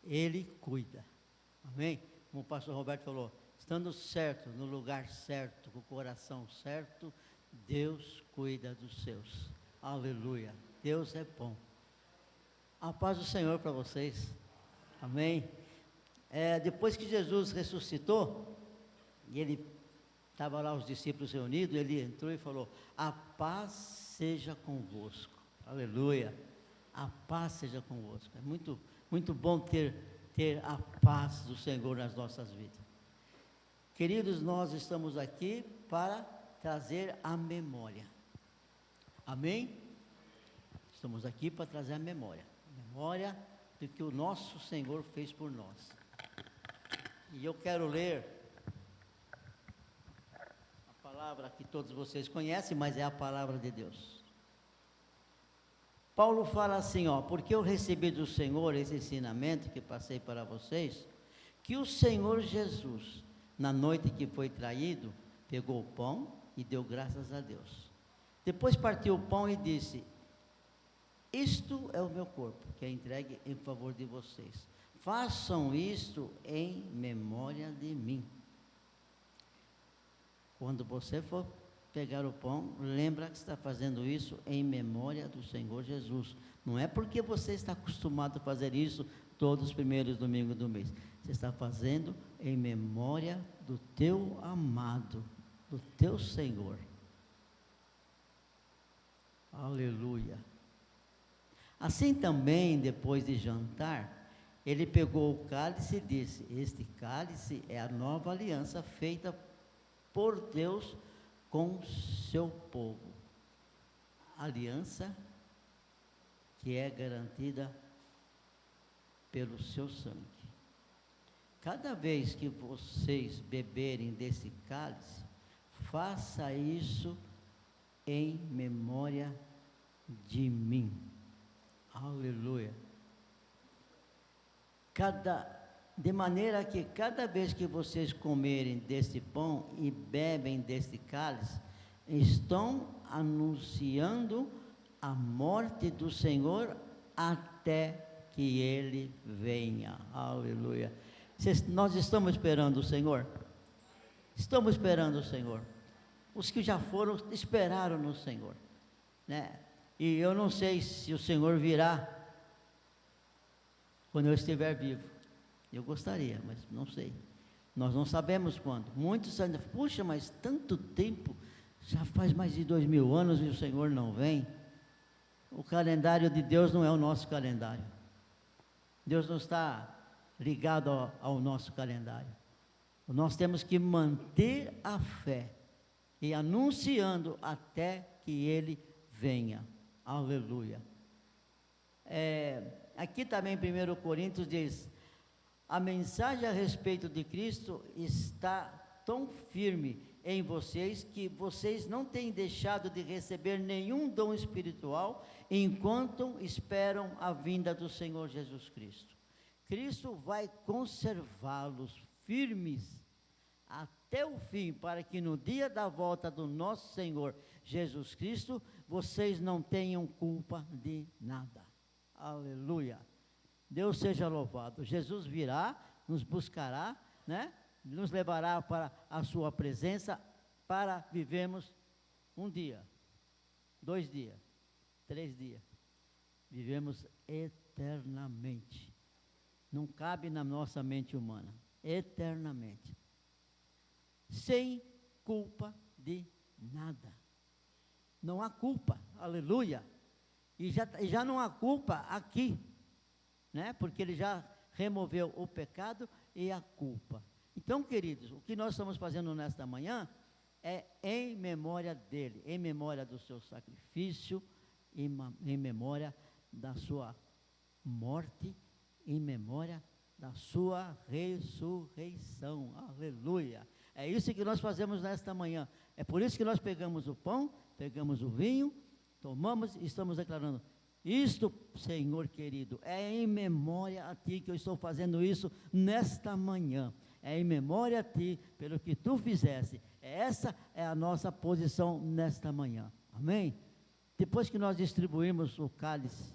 Ele cuida. Amém? Como o pastor Roberto falou, estando certo, no lugar certo, com o coração certo, Deus cuida dos seus. Aleluia. Deus é bom. A paz do Senhor para vocês. Amém? Depois que Jesus ressuscitou, e ele estava lá os discípulos reunidos, ele entrou e falou: a paz seja convosco. Aleluia. A paz seja convosco. É muito, muito bom ter a paz do Senhor nas nossas vidas. Queridos, nós estamos aqui para trazer a memória. Amém? Estamos aqui para trazer a memória do que o nosso Senhor fez por nós. E eu quero ler a palavra que todos vocês conhecem, mas é a palavra de Deus. Paulo fala assim, porque eu recebi do Senhor esse ensinamento que passei para vocês, que o Senhor Jesus, na noite que foi traído, pegou o pão e deu graças a Deus. Depois partiu o pão e disse: isto é o meu corpo, que é entregue em favor de vocês. Façam isto em memória de mim. Quando você for pegar o pão, lembra que está fazendo isso em memória do Senhor Jesus. Não é porque você está acostumado a fazer isso todos os primeiros domingos do mês. Você está fazendo em memória do teu amado, do teu Senhor. Aleluia. Assim também, depois de jantar, ele pegou o cálice e disse: este cálice é a nova aliança feita por Deus com o seu povo. Aliança que é garantida pelo seu sangue. Cada vez que vocês beberem desse cálice, faça isso em memória de mim. Aleluia. De maneira que cada vez que vocês comerem deste pão e bebem deste cálice, estão anunciando a morte do Senhor até que Ele venha. Aleluia. Nós estamos esperando o Senhor? Estamos esperando o Senhor. Os que já foram, esperaram no Senhor, né? E eu não sei se o Senhor virá quando eu estiver vivo. Eu gostaria, mas não sei. Nós não sabemos quando. Muitos ainda, puxa, mas tanto tempo, já faz mais de 2000 anos e o Senhor não vem. O calendário de Deus não é o nosso calendário. Deus não está ligado ao nosso calendário. Nós temos que manter a fé e anunciando até que Ele venha. Aleluia. Aqui também em 1 Coríntios diz: a mensagem a respeito de Cristo está tão firme em vocês que vocês não têm deixado de receber nenhum dom espiritual enquanto esperam a vinda do Senhor Jesus Cristo. Cristo vai conservá-los firmes até o fim, para que no dia da volta do nosso Senhor Jesus Cristo, vocês não tenham culpa de nada. Aleluia. Deus seja louvado. Jesus virá, nos buscará, né? Nos levará para a sua presença, para vivermos um dia, 2 dias, 3 dias. Vivemos eternamente. Não cabe na nossa mente humana. Eternamente. Sem culpa de nada. Não há culpa, aleluia. E já não há culpa aqui, né? Porque Ele já removeu o pecado e a culpa. Então, queridos, o que nós estamos fazendo nesta manhã é em memória dEle, em memória do seu sacrifício, em memória da sua morte, em memória da sua ressurreição, aleluia. É isso que nós fazemos nesta manhã. É por isso que nós pegamos o pão, pegamos o vinho, tomamos e estamos declarando: isto, Senhor querido, é em memória a Ti que eu estou fazendo isso nesta manhã. É em memória a Ti, pelo que Tu fizeste. Essa é a nossa posição nesta manhã. Amém? Depois que nós distribuímos o cálice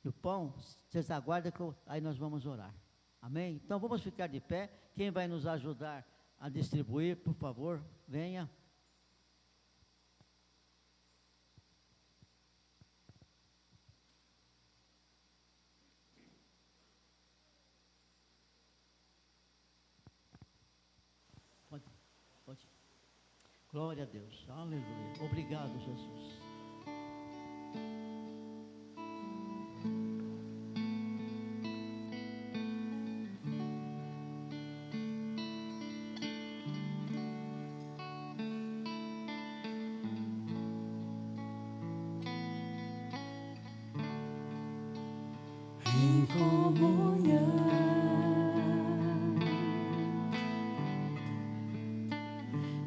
E o pão, vocês aguardam que aí nós vamos orar. Amém? Então vamos ficar de pé. Quem vai nos ajudar a distribuir, por favor, venha. Pode. Glória a Deus. Aleluia. Obrigado, Jesus. Em comunhão,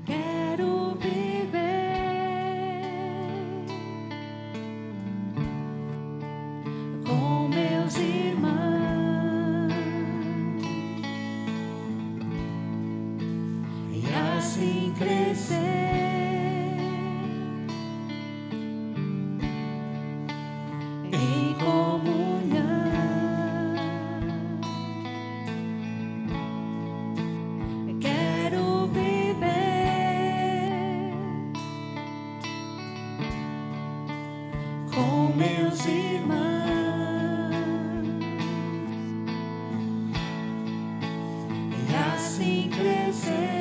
quero viver com meus irmãos e assim crescer em comunhão. Quero viver com meus irmãos e assim crescer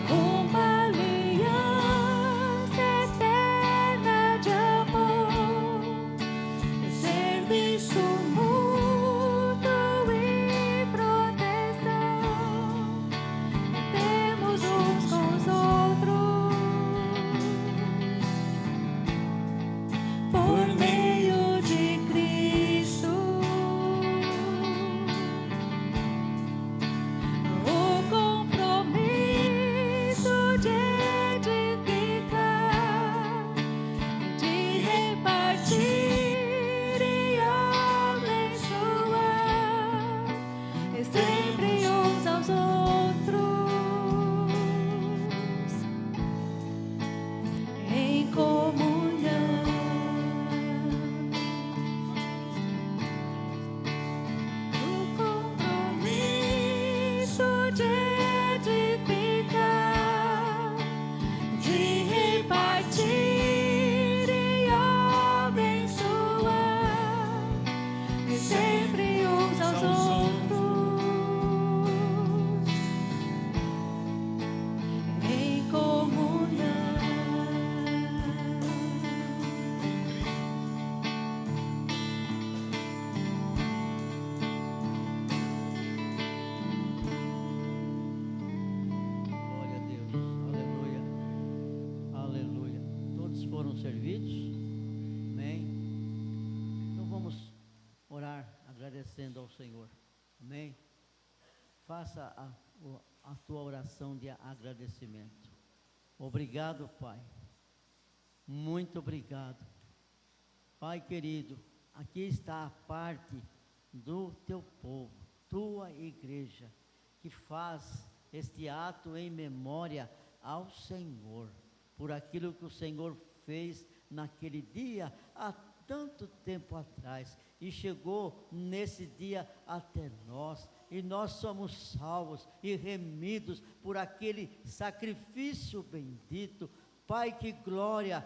uma aliança eterna de amor e serviço mútuo e proteção. Temos uns com os outros por meio de Cristo. O compromisso de edificar, de repartir e abençoar, e sempre uns aos outros em comunhão. O compromisso de edificar, de repartir e abençoar, e sempre uns aos outros em comunhão. Glória a Deus. Aleluia. Aleluia. Todos foram servidos? Amém? Então vamos orar agradecendo ao Senhor. Amém? Faça a tua oração de agradecimento. Obrigado, Pai. Muito obrigado. Pai querido, aqui está a parte do teu povo, tua igreja, que faz este ato em memória ao Senhor, por aquilo que o Senhor fez naquele dia, há tanto tempo atrás, e chegou nesse dia até nós, e nós somos salvos e remidos por aquele sacrifício bendito. Pai, que glória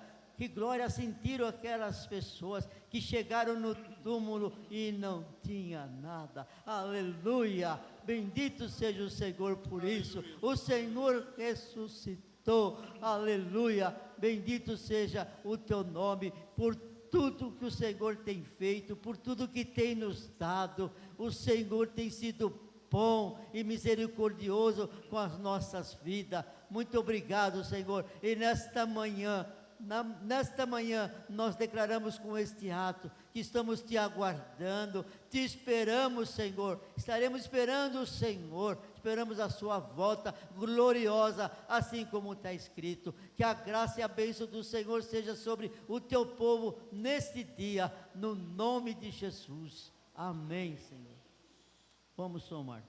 sentiram aquelas pessoas que chegaram no túmulo e não tinha nada. Aleluia, bendito seja o Senhor por isso. O Senhor ressuscitou, aleluia, bendito seja o teu nome por tudo que o Senhor tem feito, por tudo que tem nos dado. O Senhor tem sido bom e misericordioso com as nossas vidas. Muito obrigado, Senhor. E nesta manhã nós declaramos com este ato que estamos te aguardando, te esperamos, Senhor. Estaremos esperando o Senhor, esperamos a sua volta gloriosa, assim como está escrito. Que a graça e a bênção do Senhor seja sobre o teu povo neste dia, no nome de Jesus. Amém, Senhor. Vamos somar.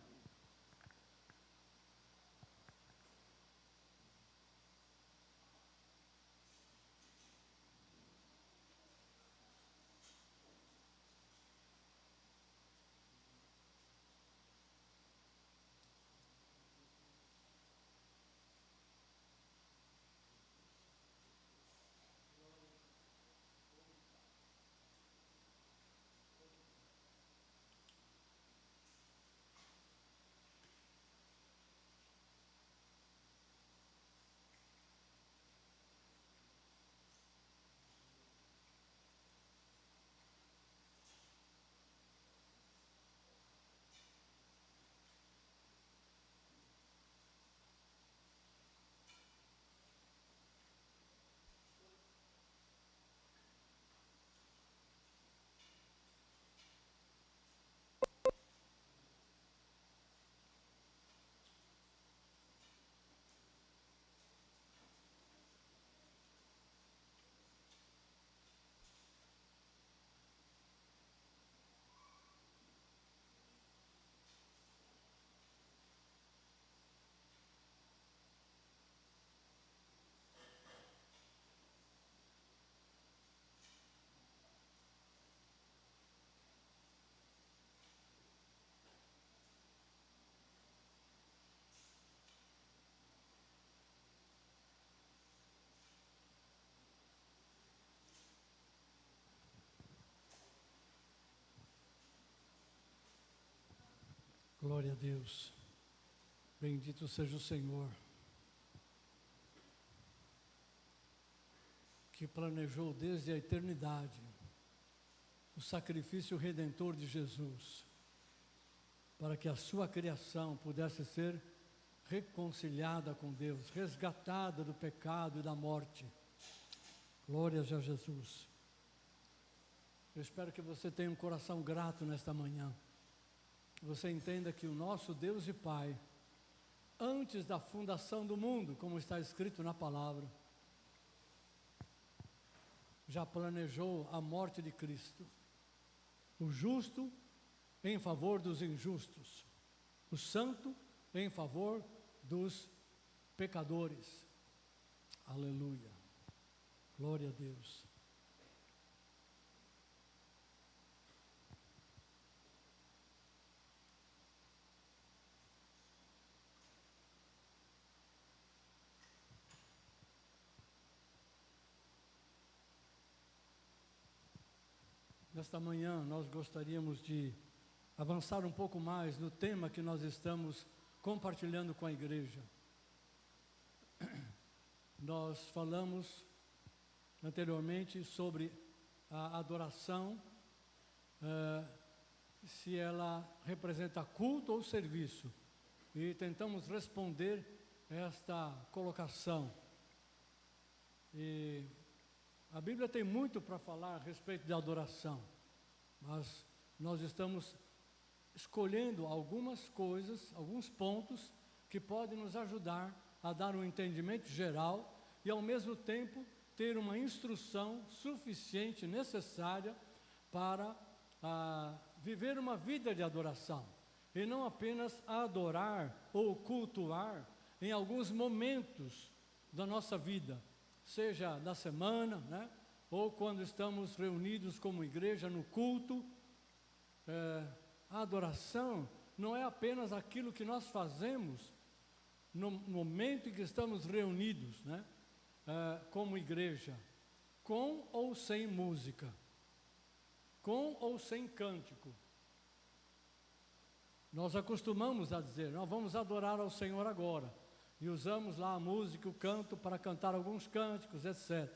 Glória a Deus. Bendito seja o Senhor, que planejou desde a eternidade o sacrifício redentor de Jesus, para que a sua criação pudesse ser reconciliada com Deus, resgatada do pecado e da morte. Glórias a Jesus. Eu espero que você tenha um coração grato nesta manhã. Que você entenda que o nosso Deus e Pai, antes da fundação do mundo, como está escrito na palavra, já planejou a morte de Cristo. O justo em favor dos injustos, o santo em favor dos pecadores. Aleluia. Glória a Deus. Nesta manhã nós gostaríamos de avançar um pouco mais no tema que nós estamos compartilhando com a igreja. Nós falamos anteriormente sobre a adoração, se ela representa culto ou serviço, e tentamos responder esta colocação. E a Bíblia tem muito para falar a respeito de adoração, mas nós estamos escolhendo algumas coisas, alguns pontos que podem nos ajudar a dar um entendimento geral e ao mesmo tempo ter uma instrução suficiente, necessária para viver uma vida de adoração e não apenas adorar ou cultuar em alguns momentos da nossa vida, seja na semana, né? Ou quando estamos reunidos como igreja no culto. A adoração não é apenas aquilo que nós fazemos no momento em que estamos reunidos, né? Como igreja, com ou sem música, com ou sem cântico. Nós acostumamos a dizer, nós vamos adorar ao Senhor agora, e usamos lá a música, o canto para cantar alguns cânticos, etc.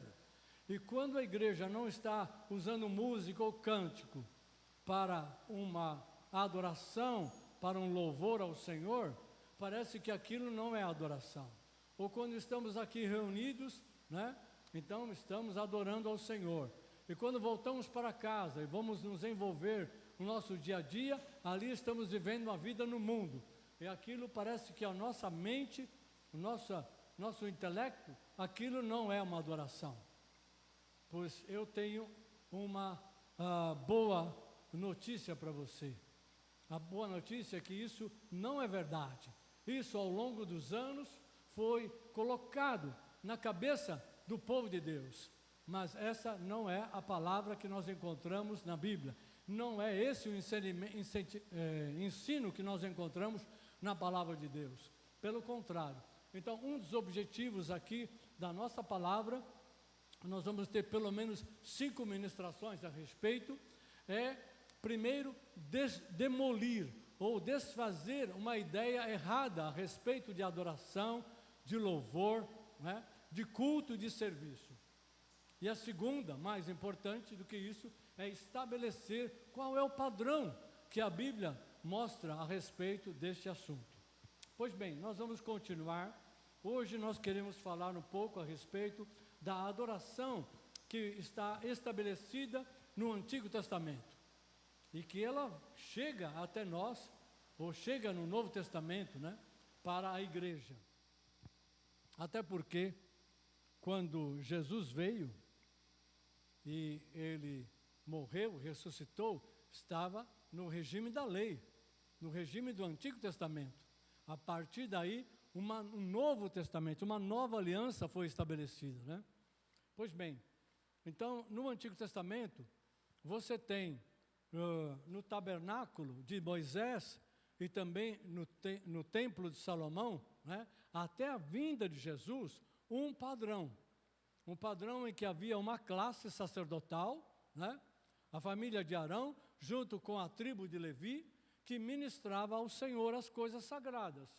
E quando a igreja não está usando música ou cântico para uma adoração, para um louvor ao Senhor, parece que aquilo não é adoração. Ou quando estamos aqui reunidos, né? Então estamos adorando ao Senhor. E quando voltamos para casa e vamos nos envolver no nosso dia a dia, ali estamos vivendo uma vida no mundo. E aquilo parece que a nossa mente, nosso intelecto, aquilo não é uma adoração. Pois eu tenho uma boa notícia para você. A boa notícia é que isso não é verdade. Isso ao longo dos anos foi colocado na cabeça do povo de Deus. Mas essa não é a palavra que nós encontramos na Bíblia. Não é esse o ensino que nós encontramos na palavra de Deus. Pelo contrário. Então, um dos objetivos aqui da nossa palavra, nós vamos ter pelo menos 5 ministrações a respeito, primeiro, demolir ou desfazer uma ideia errada a respeito de adoração, de louvor, né, de culto e de serviço. E a segunda, mais importante do que isso, é estabelecer qual é o padrão que a Bíblia mostra a respeito deste assunto. Pois bem, nós vamos continuar. Hoje nós queremos falar um pouco a respeito da adoração que está estabelecida no Antigo Testamento e que ela chega até nós, ou chega no Novo Testamento, né, para a igreja. Até porque quando Jesus veio e ele morreu, ressuscitou, estava no regime da lei, no regime do Antigo Testamento. A partir daí, um novo testamento, uma nova aliança foi estabelecida, né? Pois bem, então no Antigo Testamento, você tem no tabernáculo de Moisés e também no templo de Salomão, né, até a vinda de Jesus, um padrão em que havia uma classe sacerdotal, né, a família de Arão, junto com a tribo de Levi, que ministrava ao Senhor as coisas sagradas.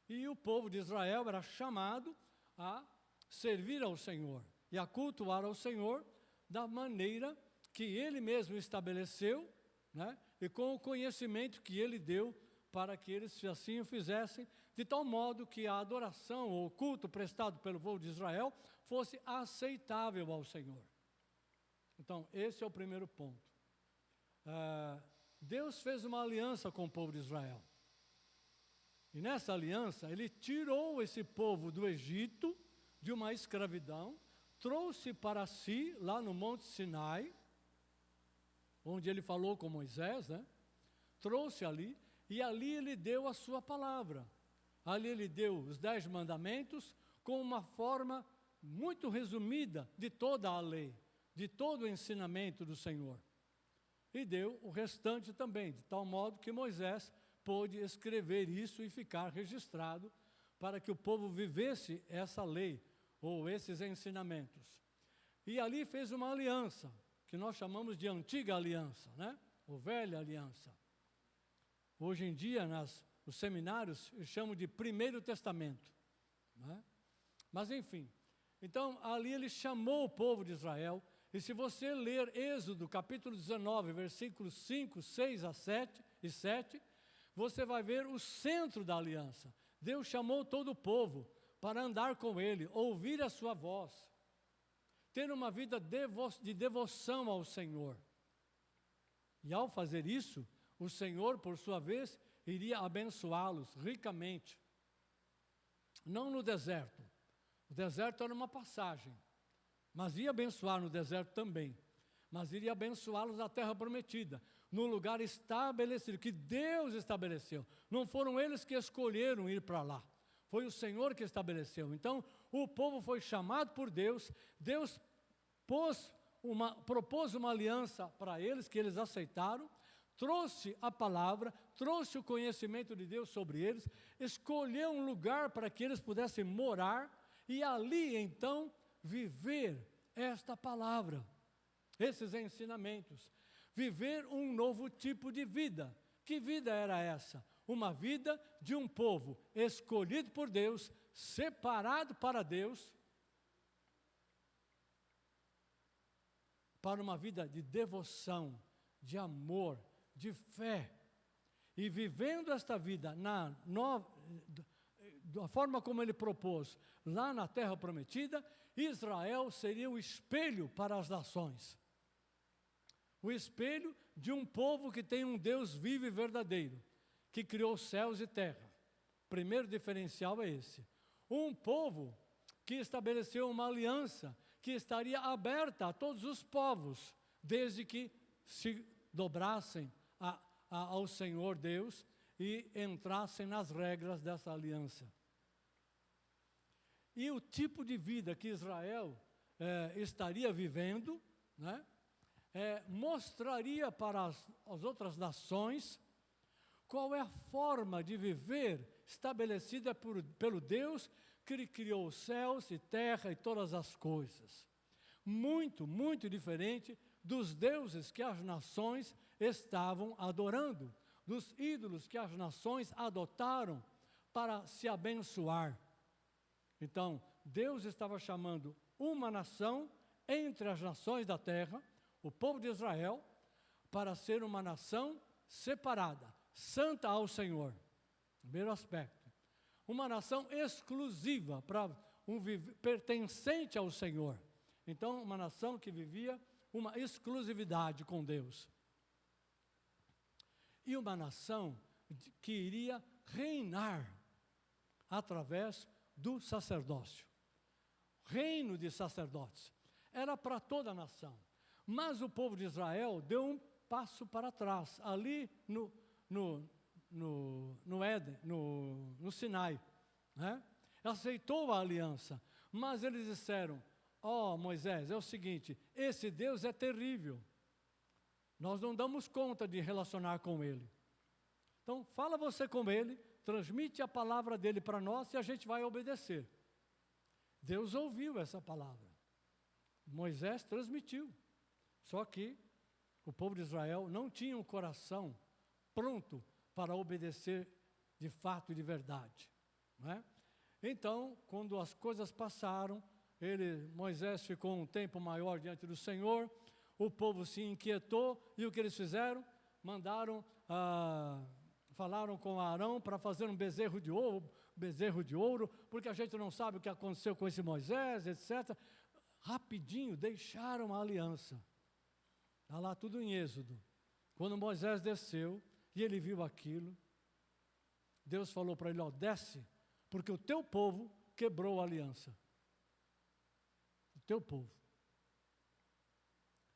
E o povo de Israel era chamado a servir ao Senhor e a cultuar ao Senhor da maneira que Ele mesmo estabeleceu, né? E com o conhecimento que Ele deu para que eles assim o fizessem, de tal modo que a adoração ou o culto prestado pelo povo de Israel fosse aceitável ao Senhor. Então, esse é o primeiro ponto. Deus fez uma aliança com o povo de Israel. E nessa aliança, Ele tirou esse povo do Egito, de uma escravidão, trouxe para si, lá no Monte Sinai, onde Ele falou com Moisés, né? Trouxe ali, e ali Ele deu a sua palavra. Ali Ele deu os 10 mandamentos, com uma forma muito resumida de toda a lei, de todo o ensinamento do Senhor. E deu o restante também, de tal modo que Moisés pôde escrever isso e ficar registrado para que o povo vivesse essa lei ou esses ensinamentos. E ali fez uma aliança, que nós chamamos de antiga aliança, né? Ou velha aliança. Hoje em dia, os seminários chamam de Primeiro Testamento, né? Mas enfim, então ali ele chamou o povo de Israel. E se você ler Êxodo, capítulo 19, versículos 5, 6 a 7, você vai ver o centro da aliança. Deus chamou todo o povo para andar com Ele, ouvir a sua voz, ter uma vida de devoção ao Senhor. E ao fazer isso, o Senhor, por sua vez, iria abençoá-los ricamente. Não no deserto. O deserto era uma passagem. Mas ia abençoar no deserto também. Mas iria abençoá-los na terra prometida, no lugar estabelecido, que Deus estabeleceu. Não foram eles que escolheram ir para lá. Foi o Senhor que estabeleceu. Então, o povo foi chamado por Deus. Deus propôs uma aliança para eles, que eles aceitaram. Trouxe a palavra, trouxe o conhecimento de Deus sobre eles. Escolheu um lugar para que eles pudessem morar. E ali, então, viver esta palavra, esses ensinamentos, viver um novo tipo de vida. Que vida era essa? Uma vida de um povo escolhido por Deus, separado para Deus, para uma vida de devoção, de amor, de fé. E vivendo esta vida da forma como Ele propôs, lá na terra prometida, Israel seria o espelho para as nações. O espelho de um povo que tem um Deus vivo e verdadeiro, que criou céus e terra. O primeiro diferencial é esse. Um povo que estabeleceu uma aliança que estaria aberta a todos os povos, desde que se dobrassem ao Senhor Deus e entrassem nas regras dessa aliança. E o tipo de vida que Israel estaria vivendo, né, mostraria para as outras nações qual é a forma de viver estabelecida pelo Deus que criou os céus e terra e todas as coisas. Muito, muito diferente dos deuses que as nações estavam adorando, dos ídolos que as nações adotaram para se abençoar. Então, Deus estava chamando uma nação entre as nações da terra, o povo de Israel, para ser uma nação separada, santa ao Senhor. Primeiro aspecto. Uma nação exclusiva, pertencente ao Senhor. Então, uma nação que vivia uma exclusividade com Deus. E uma nação que iria reinar através do sacerdócio. Reino de sacerdotes. Era para toda a nação. Mas o povo de Israel deu um passo para trás, ali no Éden, no Sinai, né? Aceitou a aliança, mas eles disseram: Moisés, é o seguinte, esse Deus é terrível, nós não damos conta de relacionar com Ele. Então, fala você com Ele, transmite a palavra dEle para nós e a gente vai obedecer. Deus ouviu essa palavra. Moisés transmitiu. Só que o povo de Israel não tinha um coração pronto para obedecer de fato e de verdade, não é? Então, quando as coisas passaram, Moisés ficou um tempo maior diante do Senhor, o povo se inquietou, e o que eles fizeram? Falaram com Arão para fazer um bezerro de ouro, porque a gente não sabe o que aconteceu com esse Moisés, etc. Rapidinho deixaram a aliança. Está lá tudo em Êxodo. Quando Moisés desceu e ele viu aquilo, Deus falou para ele, desce, porque o teu povo quebrou a aliança. O teu povo.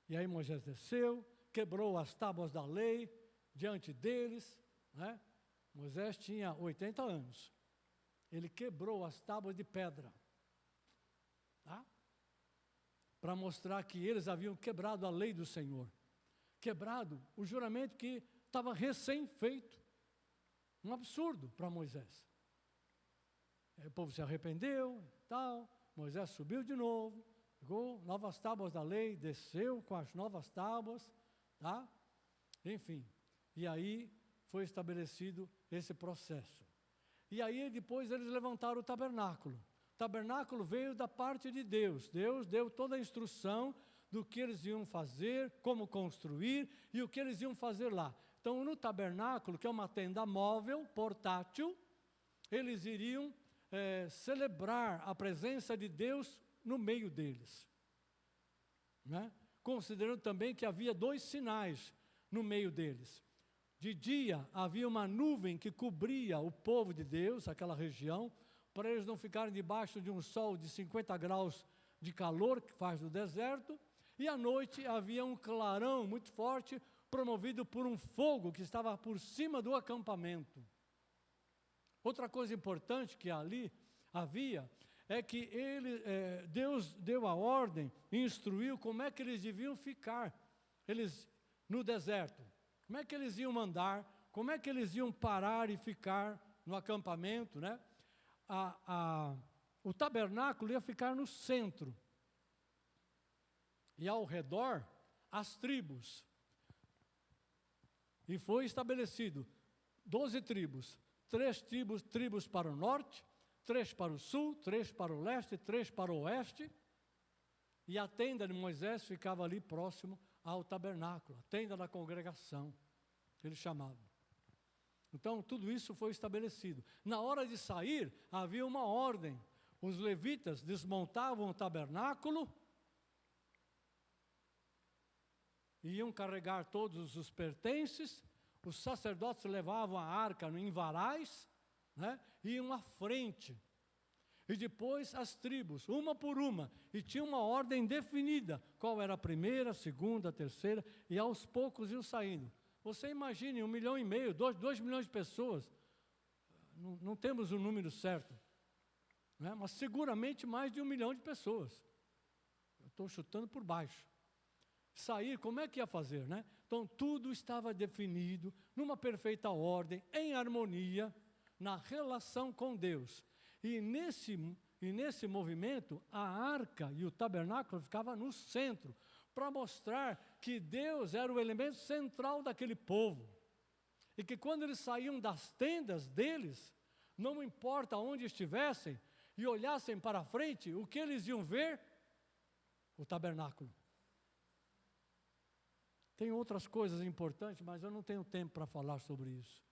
E aí Moisés desceu, quebrou as tábuas da lei diante deles, né? Moisés tinha 80 anos. Ele quebrou as tábuas de pedra, tá? Para mostrar que eles haviam quebrado a lei do Senhor. Quebrado o juramento que estava recém-feito. Um absurdo para Moisés. Aí o povo se arrependeu, tal. Moisés subiu de novo, pegou novas tábuas da lei, desceu com as novas tábuas, tá? Enfim, e aí foi estabelecido esse processo. E aí depois eles levantaram o tabernáculo. O tabernáculo veio da parte de Deus. Deus deu toda a instrução do que eles iam fazer, como construir e o que eles iam fazer lá. Então, no tabernáculo, que é uma tenda móvel, portátil, eles iriam celebrar a presença de Deus no meio deles, né? Considerando também que havia 2 sinais no meio deles. De dia havia uma nuvem que cobria o povo de Deus, aquela região, para eles não ficarem debaixo de um sol de 50 graus de calor que faz no deserto, e à noite havia um clarão muito forte, promovido por um fogo que estava por cima do acampamento. Outra coisa importante que ali havia é que Deus deu a ordem, instruiu como é que eles deviam ficar no deserto. Como é que eles iam andar, como é que eles iam parar e ficar no acampamento, né? O tabernáculo ia ficar no centro. E ao redor, as tribos. E foi estabelecido 12 tribos. 3 tribos para o norte, 3 para o sul, 3 para o leste, 3 para o oeste. E a tenda de Moisés ficava ali próximo ao tabernáculo, a tenda da congregação, eles chamavam. Então, tudo isso foi estabelecido. Na hora de sair, havia uma ordem. Os levitas desmontavam o tabernáculo, iam carregar todos os pertences, os sacerdotes levavam a arca em varais, né, iam à frente. E depois as tribos, uma por uma, e tinha uma ordem definida, qual era a primeira, a segunda, a terceira, e aos poucos iam saindo. Você imagine 1,5 milhão, 2 milhões de pessoas, não temos o número certo, né, mas seguramente mais de 1 milhão de pessoas. Eu estou chutando por baixo. Sair, como é que ia fazer, né? Então, tudo estava definido, numa perfeita ordem, em harmonia, na relação com Deus. E nesse movimento, a arca e o tabernáculo ficavam no centro, para mostrar que Deus era o elemento central daquele povo. E que quando eles saíam das tendas deles, não importa onde estivessem, e olhassem para frente, o que eles iam ver? O tabernáculo. Tem outras coisas importantes, mas eu não tenho tempo para falar sobre isso.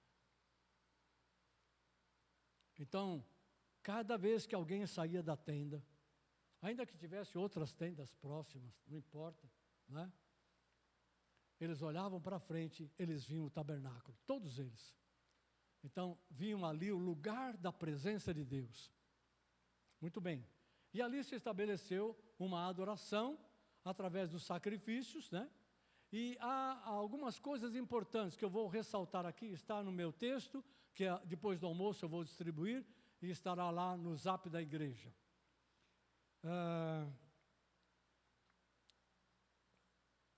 Então, cada vez que alguém saía da tenda, ainda que tivesse outras tendas próximas, não importa, né? Eles olhavam para frente, eles viam o tabernáculo, todos eles. Então, viam ali o lugar da presença de Deus. Muito bem. E ali se estabeleceu uma adoração através dos sacrifícios, né? E há algumas coisas importantes que eu vou ressaltar aqui, está no meu texto, que depois do almoço eu vou distribuir, e estará lá no zap da igreja.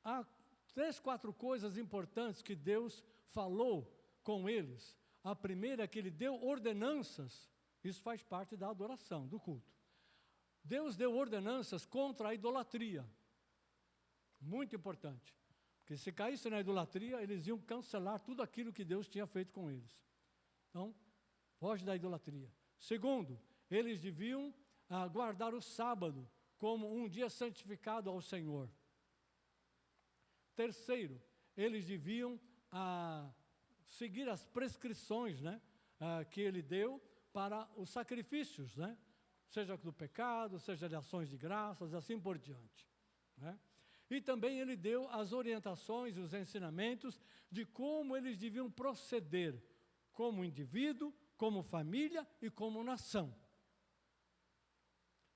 Há 3, 4 coisas importantes que Deus falou com eles. A primeira é que Ele deu ordenanças, isso faz parte da adoração, do culto. Deus deu ordenanças contra a idolatria, muito importante. Que se caísse na idolatria, eles iam cancelar tudo aquilo que Deus tinha feito com eles. Então, foge da idolatria. Segundo, eles deviam guardar o sábado como um dia santificado ao Senhor. Terceiro, eles deviam seguir as prescrições, né, que ele deu para os sacrifícios, né, seja do pecado, seja de ações de graças, assim por diante, né. E também ele deu as orientações e os ensinamentos de como eles deviam proceder como indivíduo, como família e como nação.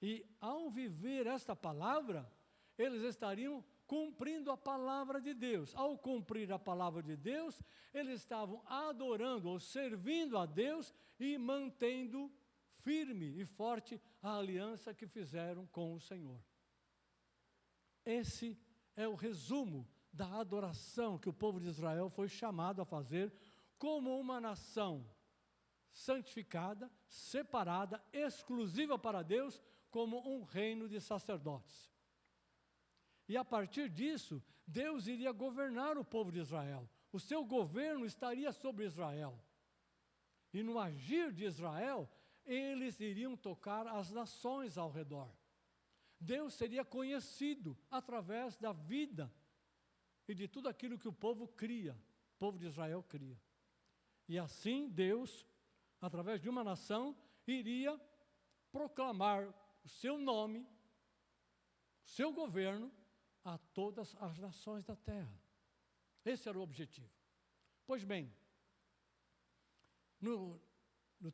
E ao viver esta palavra, eles estariam cumprindo a palavra de Deus. Ao cumprir a palavra de Deus, eles estavam adorando ou servindo a Deus e mantendo firme e forte a aliança que fizeram com o Senhor. Esse é o resumo da adoração que o povo de Israel foi chamado a fazer como uma nação santificada, separada, exclusiva para Deus, como um reino de sacerdotes. E a partir disso, Deus iria governar o povo de Israel. O seu governo estaria sobre Israel. E no agir de Israel, eles iriam tocar as nações ao redor. Deus seria conhecido através da vida e de tudo aquilo que o povo cria, o povo de Israel cria. E assim Deus, através de uma nação, iria proclamar o seu nome, o seu governo, a todas as nações da terra. Esse era o objetivo. Pois bem, no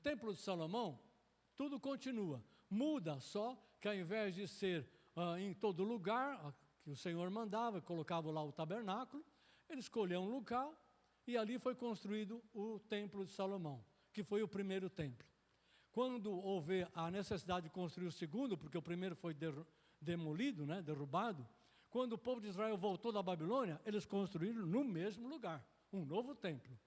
Templo de Salomão, tudo continua. Muda só que ao invés de ser em todo lugar, que o Senhor mandava, colocava lá o tabernáculo, ele escolheu um local e ali foi construído o Templo de Salomão, que foi o primeiro templo. Quando houve a necessidade de construir o segundo, porque o primeiro foi demolido, né, derrubado, quando o povo de Israel voltou da Babilônia, eles construíram no mesmo lugar, um novo templo.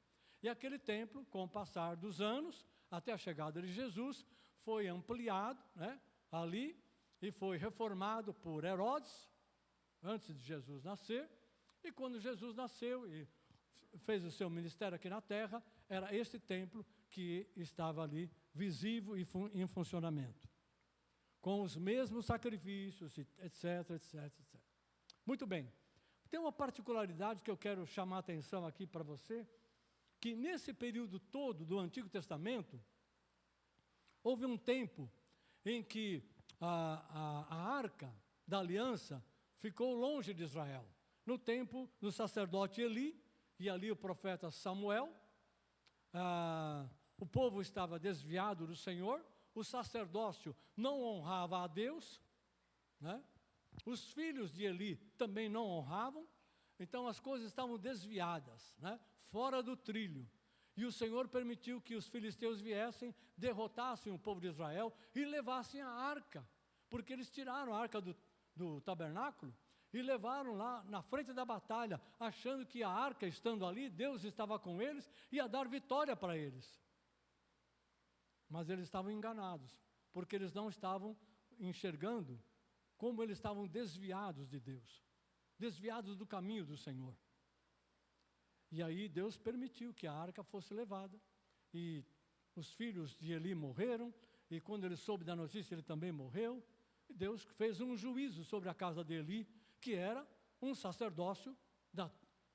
E aquele templo, com o passar dos anos, até a chegada de Jesus, foi ampliado, né, ali, e foi reformado por Herodes, antes de Jesus nascer. E quando Jesus nasceu e fez o seu ministério aqui na terra, era este templo que estava ali, visível e em funcionamento, com os mesmos sacrifícios, etc, etc, etc. Muito bem. Tem uma particularidade que eu quero chamar a atenção aqui para você, que nesse período todo do Antigo Testamento, houve um tempo em que a arca da aliança ficou longe de Israel. No tempo do sacerdote Eli, e ali o profeta Samuel, o povo estava desviado do Senhor, o sacerdócio não honrava a Deus, né? Os filhos de Eli também não honravam, então as coisas estavam desviadas, né? Fora do trilho. E o Senhor permitiu que os filisteus viessem, derrotassem o povo de Israel e levassem a arca, porque eles tiraram a arca do tabernáculo e levaram lá na frente da batalha, achando que a arca estando ali, Deus estava com eles e ia dar vitória para eles. Mas eles estavam enganados, porque eles não estavam enxergando como eles estavam desviados de Deus, desviados do caminho do Senhor. E aí Deus permitiu que a arca fosse levada, e os filhos de Eli morreram, e quando ele soube da notícia, ele também morreu, e Deus fez um juízo sobre a casa de Eli, que era um sacerdócio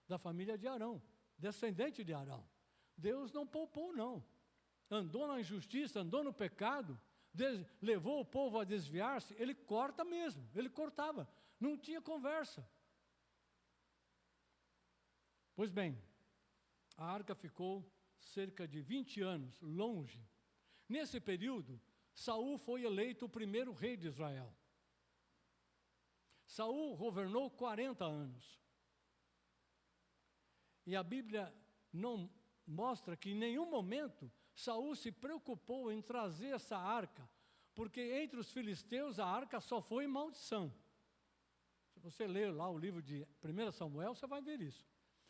da família de Arão, descendente de Arão. Deus não poupou, não. Andou na injustiça, andou no pecado, levou o povo a desviar-se, ele corta mesmo, ele cortava, não tinha conversa. Pois bem, a arca ficou cerca de 20 anos longe. Nesse período, Saul foi eleito o primeiro rei de Israel. Saul governou 40 anos. E a Bíblia não mostra que em nenhum momento Saul se preocupou em trazer essa arca, porque entre os filisteus a arca só foi maldição. Se você ler lá o livro de 1 Samuel, você vai ver isso.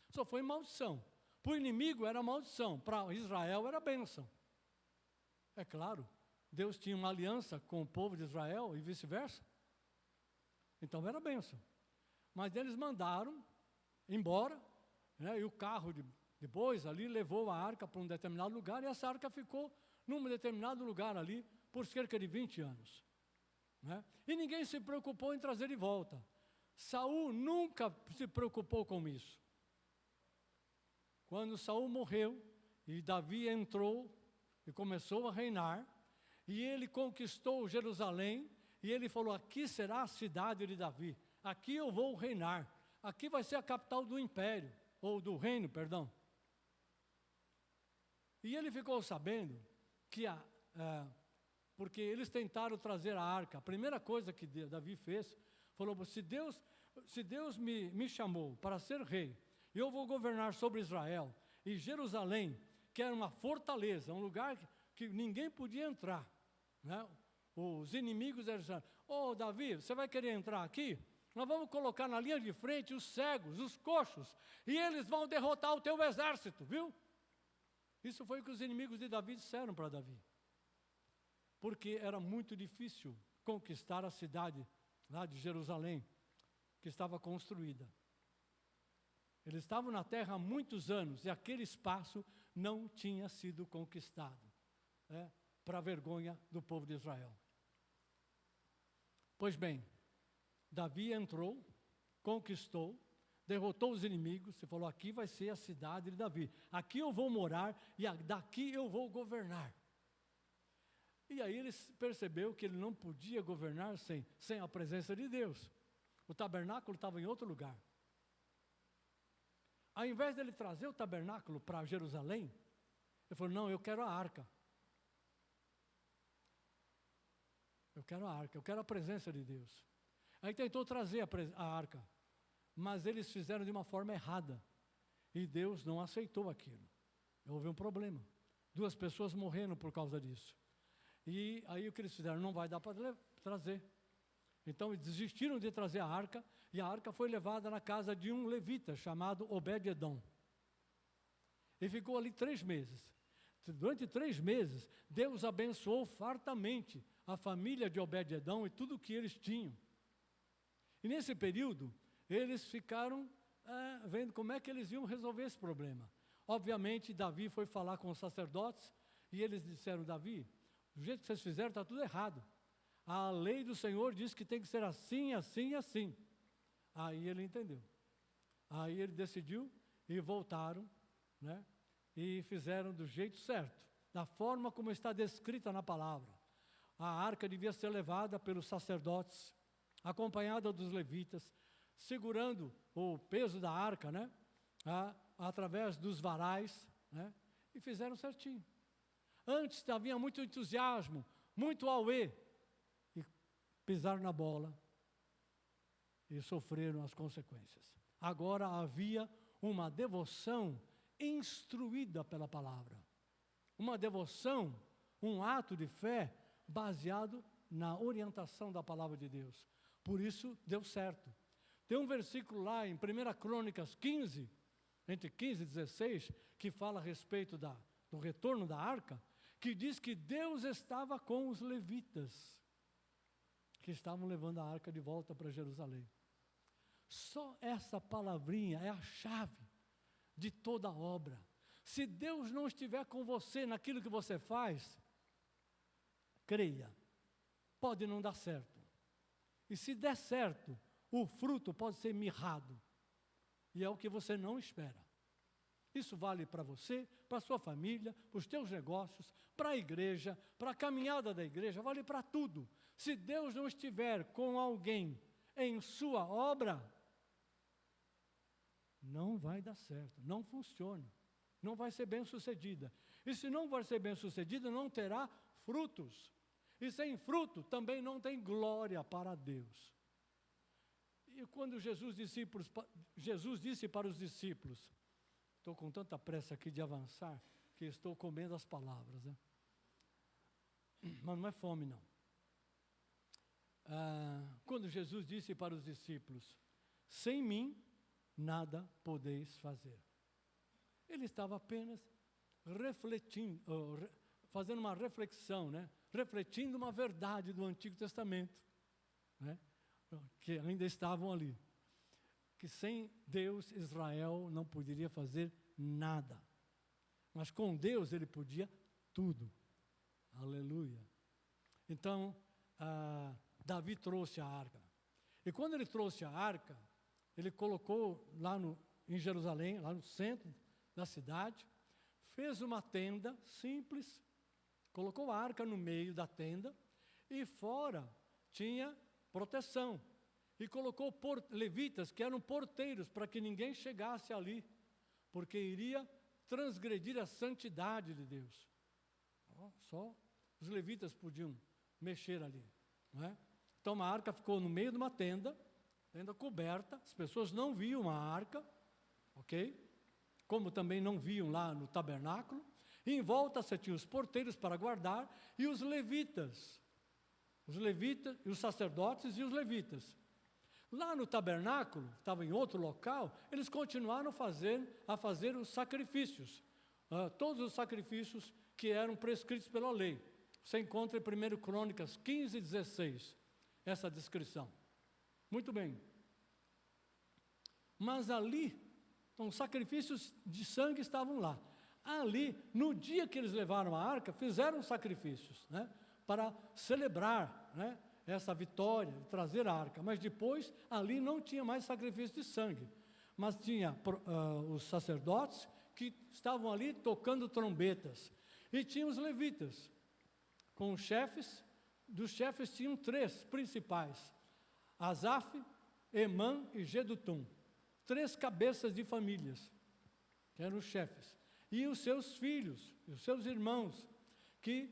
Só foi maldição. Para o inimigo era maldição, para Israel era bênção. É claro, Deus tinha uma aliança com o povo de Israel e vice-versa. Então era bênção. Mas eles mandaram embora, né, e o carro depois ali levou a arca para um determinado lugar, e essa arca ficou num determinado lugar ali por cerca de 20 anos. Né? E ninguém se preocupou em trazer de volta. Saul nunca se preocupou com isso. Quando Saul morreu e Davi entrou e começou a reinar, e ele conquistou Jerusalém, e ele falou: aqui será a cidade de Davi, aqui eu vou reinar, aqui vai ser a capital do império, ou do reino, perdão. E ele ficou sabendo que porque eles tentaram trazer a arca. A primeira coisa que Davi fez, falou: se Deus me chamou para ser rei, e eu vou governar sobre Israel, e Jerusalém, que era uma fortaleza, um lugar que ninguém podia entrar, né? Os inimigos eram: Davi, você vai querer entrar aqui? Nós vamos colocar na linha de frente os cegos, os coxos, e eles vão derrotar o teu exército, viu? Isso foi o que os inimigos de Davi disseram para Davi. Porque era muito difícil conquistar a cidade lá de Jerusalém, que estava construída. Eles estavam na terra há muitos anos, e aquele espaço não tinha sido conquistado, né, para a vergonha do povo de Israel. Pois bem, Davi entrou, conquistou, derrotou os inimigos, e falou: aqui vai ser a cidade de Davi, aqui eu vou morar, e daqui eu vou governar. E aí ele percebeu que ele não podia governar sem a presença de Deus. O tabernáculo estava em outro lugar. Ao invés dele trazer o tabernáculo para Jerusalém, ele falou: não, eu quero a arca. Eu quero a arca, eu quero a presença de Deus. Aí tentou trazer a arca, mas eles fizeram de uma forma errada, e Deus não aceitou aquilo. Houve um problema. 2 pessoas morreram por causa disso. E aí o que eles fizeram? Não vai dar para trazer. Então eles desistiram de trazer a arca, e a arca foi levada na casa de um levita chamado Obed-edom. E ficou ali 3 meses. Durante 3 meses, Deus abençoou fartamente a família de Obed-edom e tudo o que eles tinham. E nesse período, eles ficaram vendo como é que eles iam resolver esse problema. Obviamente, Davi foi falar com os sacerdotes, e eles disseram: Davi, do jeito que vocês fizeram está tudo errado. A lei do Senhor diz que tem que ser assim, assim e assim. Aí ele entendeu. Aí ele decidiu, e voltaram, né, e fizeram do jeito certo, da forma como está descrita na palavra. A arca devia ser levada pelos sacerdotes, acompanhada dos levitas, segurando o peso da arca, né, através dos varais, né, e fizeram certinho. Antes havia muito entusiasmo, muito auê, e pisaram na bola e sofreram as consequências. Agora havia uma devoção instruída pela palavra, uma devoção, um ato de fé baseado na orientação da palavra de Deus. Por isso deu certo. Tem um versículo lá em 1 Crônicas 15, entre 15 e 16, que fala a respeito do retorno da arca, que diz que Deus estava com os levitas, que estavam levando a arca de volta para Jerusalém. Só essa palavrinha é a chave de toda a obra. Se Deus não estiver com você naquilo que você faz, creia, pode não dar certo. E se der certo, o fruto pode ser mirrado, e é o que você não espera. Isso vale para você, para a sua família, para os teus negócios, para a igreja, para a caminhada da igreja, vale para tudo. Se Deus não estiver com alguém em sua obra, não vai dar certo, não funciona, não vai ser bem sucedida. E se não vai ser bem sucedida, não terá frutos. E sem fruto também não tem glória para Deus. E quando Jesus disse para os discípulos, estou com tanta pressa aqui de avançar, que estou comendo as palavras, né? Mas não é fome, não. Quando Jesus disse para os discípulos: sem mim, nada podeis fazer. Ele estava apenas refletindo, fazendo uma reflexão, né? Refletindo uma verdade do Antigo Testamento, né? Que ainda estavam ali. que sem Deus Israel não poderia fazer nada. Mas com Deus ele podia tudo. Aleluia. Então, Davi trouxe a arca. E quando ele trouxe a arca, ele colocou lá em Jerusalém, lá no centro da cidade, fez uma tenda simples, colocou a arca no meio da tenda, e fora tinha proteção. E colocou levitas, que eram porteiros, para que ninguém chegasse ali, porque iria transgredir a santidade de Deus. Só os levitas podiam mexer ali, não é? Então a arca ficou no meio de uma tenda coberta, as pessoas não viam a arca, ok? Como também não viam lá no tabernáculo, e em volta você tinha os porteiros para guardar, e os levitas, e os sacerdotes e os levitas. Lá no tabernáculo, estava em outro local, eles continuaram a fazer os sacrifícios, todos os sacrifícios que eram prescritos pela lei. Você encontra em 1 Crônicas 15, 16, essa descrição. Muito bem. Mas ali, então, os sacrifícios de sangue estavam lá. Ali, no dia que eles levaram a arca, fizeram sacrifícios, né, para celebrar, né, essa vitória, trazer a arca. Mas depois, ali não tinha mais sacrifício de sangue. Mas tinha os sacerdotes que estavam ali tocando trombetas. E tinha os levitas, com os chefes. Dos chefes tinham 3 principais: Asaf, Emã e Jedutum. 3 cabeças de famílias, que eram os chefes. E os seus filhos, e os seus irmãos, que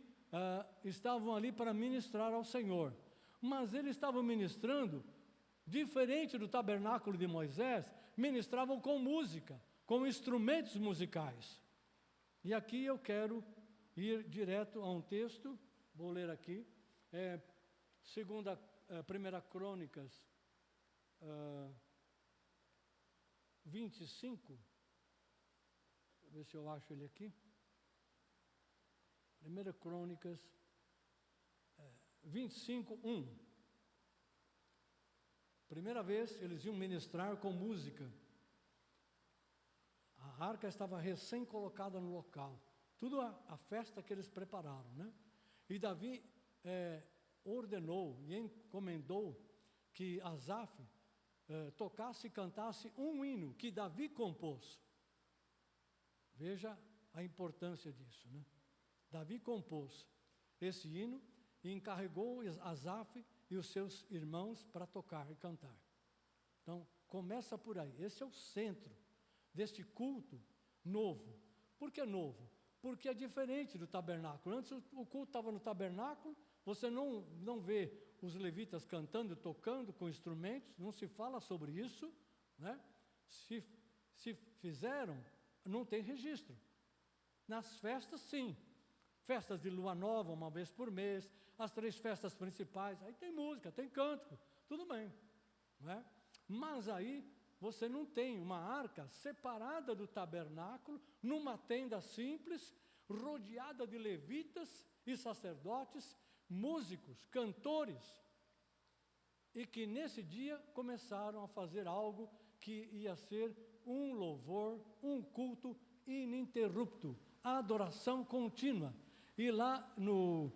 estavam ali para ministrar ao Senhor. Mas eles estavam ministrando, diferente do tabernáculo de Moisés, ministravam com música, com instrumentos musicais. E aqui eu quero ir direto a um texto, vou ler aqui, 1 Crônicas 25, deixa eu ver se eu acho ele aqui. 1 Crônicas 25, 1. Primeira vez eles iam ministrar com música. A arca estava recém colocada no local. Tudo a festa que eles prepararam, né? E Davi ordenou e encomendou que Asaf tocasse e cantasse um hino que Davi compôs. Veja a importância disso, né? Davi compôs esse hino e encarregou Asaf e os seus irmãos para tocar e cantar. Então, começa por aí. Esse é o centro deste culto novo. Por que novo? Porque é diferente do tabernáculo. Antes o culto estava no tabernáculo, você não vê os levitas cantando e tocando com instrumentos, não se fala sobre isso, né? Se fizeram, não tem registro. Nas festas, sim. Festas de lua nova, uma vez por mês, as 3 festas principais, aí tem música, tem cântico, tudo bem, não é? Mas aí você não tem uma arca separada do tabernáculo, numa tenda simples, rodeada de levitas e sacerdotes, músicos, cantores, e que nesse dia começaram a fazer algo que ia ser um louvor, um culto ininterrupto, a adoração contínua. E lá no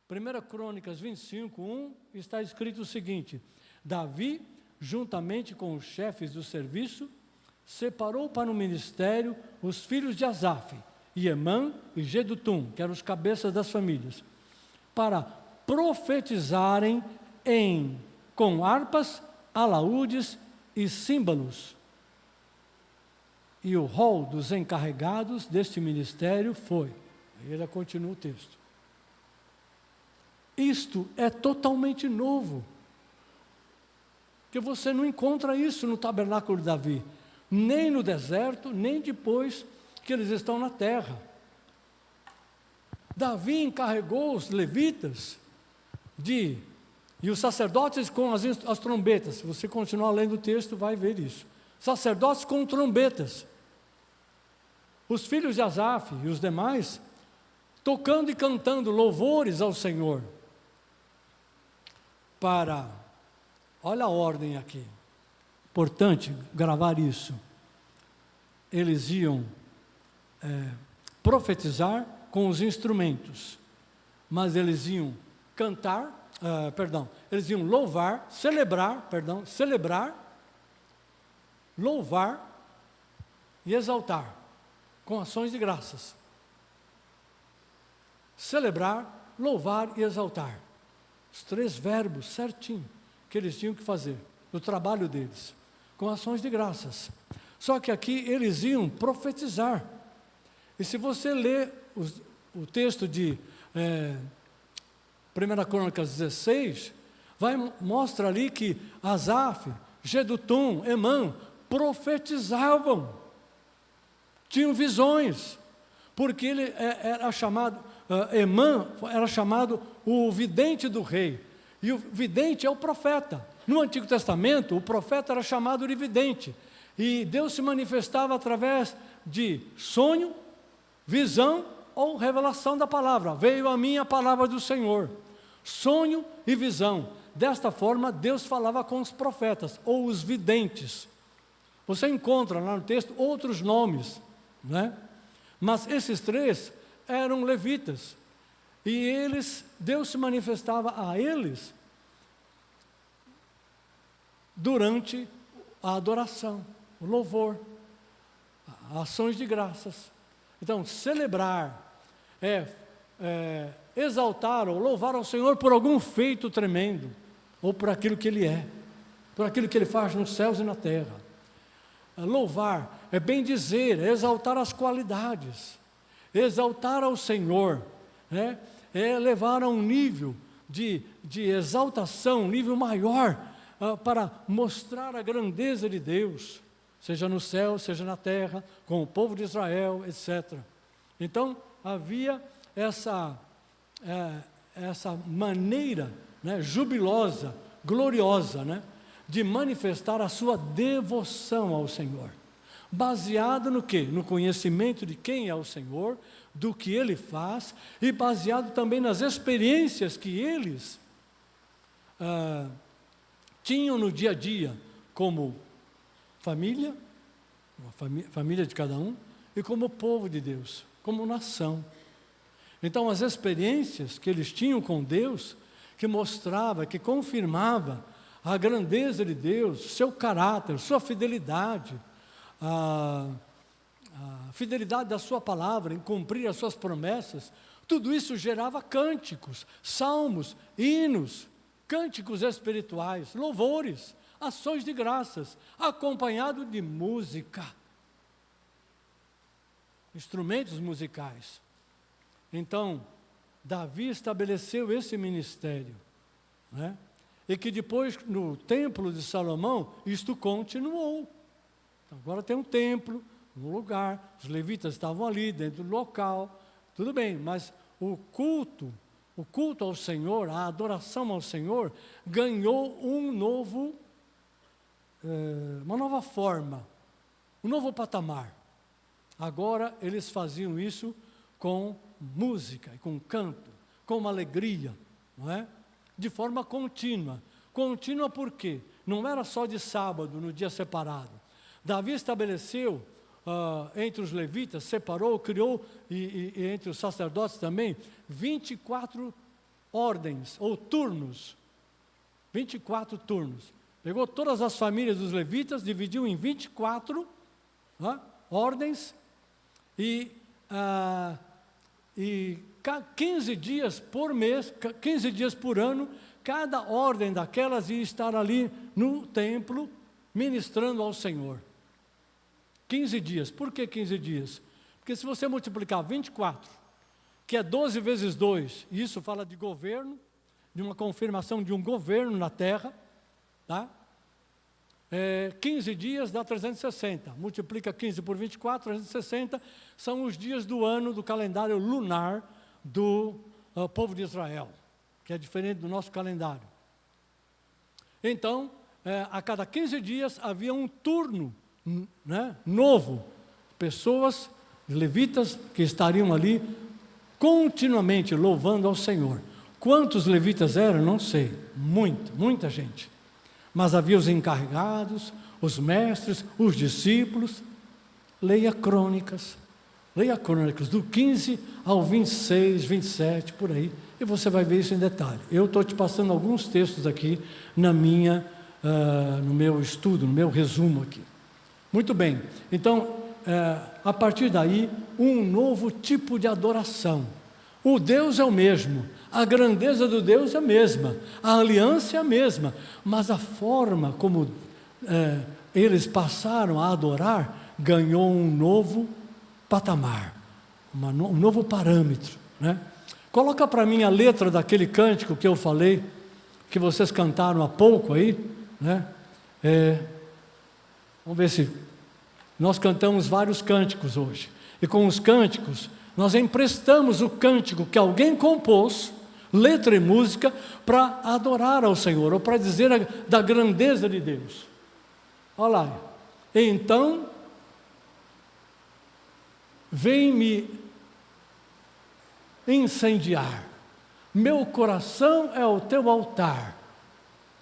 1 Crônicas 25, 1, está escrito o seguinte: Davi, juntamente com os chefes do serviço, separou para o ministério os filhos de Asaf, Emã e Jedutum, que eram os cabeças das famílias, para profetizarem com harpas, alaúdes e símbolos. E o rol dos encarregados deste ministério foi... Aí ele continua o texto. Isto é totalmente novo, que você não encontra isso no tabernáculo de Davi, nem no deserto, nem depois que eles estão na terra. Davi encarregou os levitas e os sacerdotes com as trombetas. Se você continuar lendo o texto, vai ver isso. Sacerdotes com trombetas. Os filhos de Asaf e os demais tocando e cantando louvores ao Senhor. Olha a ordem aqui, importante gravar isso. Eles iam profetizar com os instrumentos, mas eles iam cantar, eles iam celebrar, louvar e exaltar com ações de graças. Celebrar, louvar e exaltar. Os 3 verbos certinho que eles tinham que fazer no trabalho deles, com ações de graças. Só que aqui eles iam profetizar. E se você ler o texto de 1 Crônicas 16, mostra ali que Asaf, Gedutum, Emã profetizavam, tinham visões, porque ele era chamado, Emã era chamado o vidente do rei, e o vidente é o profeta. No Antigo Testamento, o profeta era chamado de vidente, e Deus se manifestava através de sonho, visão ou revelação da palavra. Veio a mim a palavra do Senhor, sonho e visão. Desta forma, Deus falava com os profetas, ou os videntes. Você encontra lá no texto outros nomes, né? Mas esses 3 eram levitas, e Deus se manifestava a eles durante a adoração, o louvor, ações de graças. Então, celebrar exaltar ou louvar ao Senhor por algum feito tremendo, ou por aquilo que Ele é, por aquilo que Ele faz nos céus e na terra. Louvar é bem dizer, é exaltar as qualidades, exaltar ao Senhor, né? É levar a um nível de exaltação, um nível maior, para mostrar a grandeza de Deus, seja no céu, seja na terra, com o povo de Israel, etc. Então, havia essa maneira, né, jubilosa, gloriosa, né, de manifestar a sua devoção ao Senhor. Baseado no quê? No conhecimento de quem é o Senhor, do que Ele faz, e baseado também nas experiências que eles tinham no dia a dia, como família, família de cada um, e como povo de Deus, como nação. Então, as experiências que eles tinham com Deus, que mostrava, que confirmava a grandeza de Deus, seu caráter, sua fidelidade, a fidelidade da sua palavra em cumprir as suas promessas, tudo isso gerava cânticos, salmos, hinos, cânticos espirituais, louvores, ações de graças, acompanhado de música, instrumentos musicais. Então, Davi estabeleceu esse ministério, né? E que depois, no templo de Salomão, isto continuou. Então, agora tem um templo, um lugar, os levitas estavam ali, dentro do local, tudo bem, mas o culto ao Senhor, a adoração ao Senhor, ganhou uma nova forma, um novo patamar. Agora, eles faziam isso com música, com canto, com uma alegria, não é? De forma contínua. Contínua por quê? Não era só de sábado, no dia separado. Davi estabeleceu entre os levitas, separou, criou, e entre os sacerdotes também, 24 ordens, ou turnos. 24 turnos. Pegou todas as famílias dos levitas, dividiu em 24 ordens, e 15 dias por mês, 15 dias por ano, cada ordem daquelas ia estar ali no templo, ministrando ao Senhor. 15 dias. Por que 15 dias? Porque se você multiplicar 24, que é 12 vezes 2, e isso fala de governo, de uma confirmação de um governo na terra, tá? 15 dias dá 360, multiplica 15 por 24, 360, são os dias do ano do calendário lunar do povo de Israel, que é diferente do nosso calendário. Então, a cada 15 dias havia um turno, né, novo, pessoas, levitas, que estariam ali continuamente louvando ao Senhor. Quantos levitas eram? Não sei, muita gente. Mas havia os encarregados, os mestres, os discípulos. Leia Crônicas do 15 ao 26, 27, por aí, e você vai ver isso em detalhe. Eu estou te passando alguns textos aqui no meu estudo, no meu resumo aqui. Muito bem, então, a partir daí, um novo tipo de adoração. O Deus é o mesmo, a grandeza do Deus é a mesma, a aliança é a mesma, mas a forma como eles passaram a adorar ganhou um novo patamar, um novo parâmetro, né? Coloca para mim a letra daquele cântico que eu falei, que vocês cantaram há pouco aí, né? Vamos ver se... Nós cantamos vários cânticos hoje, e com os cânticos, nós emprestamos o cântico que alguém compôs, letra e música, para adorar ao Senhor, ou para dizer da grandeza de Deus. Olha lá. Então, vem me incendiar, meu coração é o teu altar,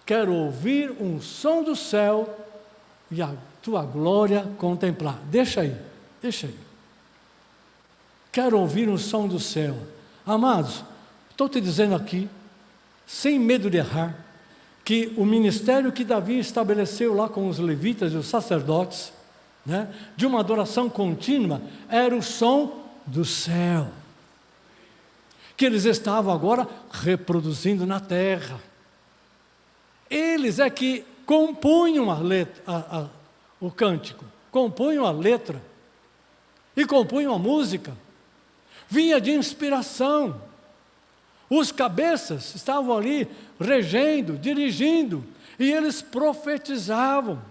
quero ouvir um som do céu e a tua glória contemplar. Deixa aí. Quero ouvir um som do céu. Amados, estou te dizendo aqui, sem medo de errar, que o ministério que Davi estabeleceu lá com os levitas e os sacerdotes, né, de uma adoração contínua, era o som do céu, que eles estavam agora reproduzindo na terra. Eles é que compunham a letra, o cântico, compunham a letra e compunham a música. Vinha de inspiração. Os cabeças estavam ali regendo, dirigindo, e eles profetizavam.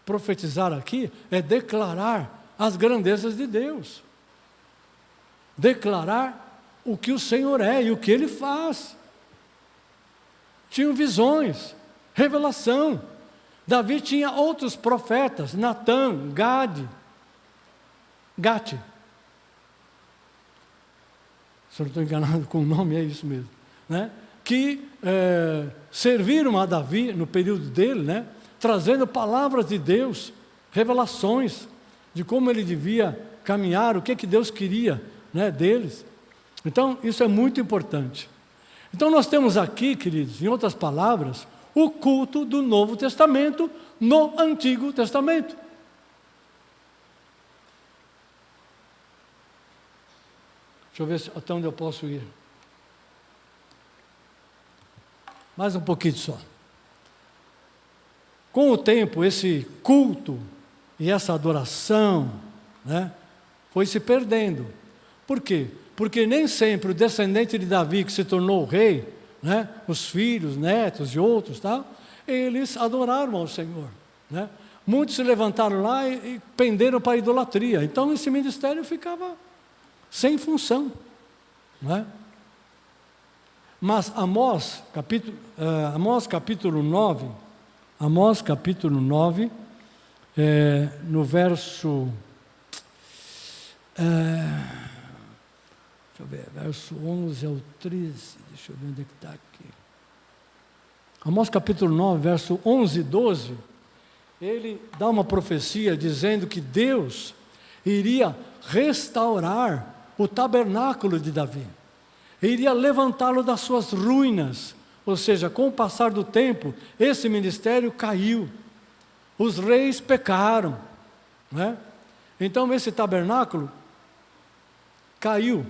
Profetizar aqui é declarar as grandezas de Deus, declarar o que o Senhor é e o que Ele faz. Tinham visões, revelação. Davi tinha outros profetas, Natã, Gate. Se eu não estou enganado com o nome, é isso mesmo, né? Que serviram a Davi no período dele, né? Trazendo palavras de Deus, revelações de como ele devia caminhar, o que Deus queria, né, deles. Então, isso é muito importante. Então, nós temos aqui, queridos, em outras palavras, o culto do Novo Testamento no Antigo Testamento. Deixa eu ver até onde eu posso ir. Mais um pouquinho só. Com o tempo, esse culto e essa adoração, né, foi se perdendo. Por quê? Porque nem sempre o descendente de Davi, que se tornou rei, né, os filhos, netos e outros, tá, eles adoraram ao Senhor, né? Muitos se levantaram lá e penderam para a idolatria. Então, esse ministério ficava sem função, né? Mas Amós capítulo 9, no verso, deixa eu ver, verso 11 ao 13, deixa eu ver onde é que está aqui. Amós capítulo 9, verso 11 e 12, ele dá uma profecia dizendo que Deus iria restaurar o tabernáculo de Davi, iria levantá-lo das suas ruínas. Ou seja, com o passar do tempo, esse ministério caiu, os reis pecaram, né? Então esse tabernáculo caiu,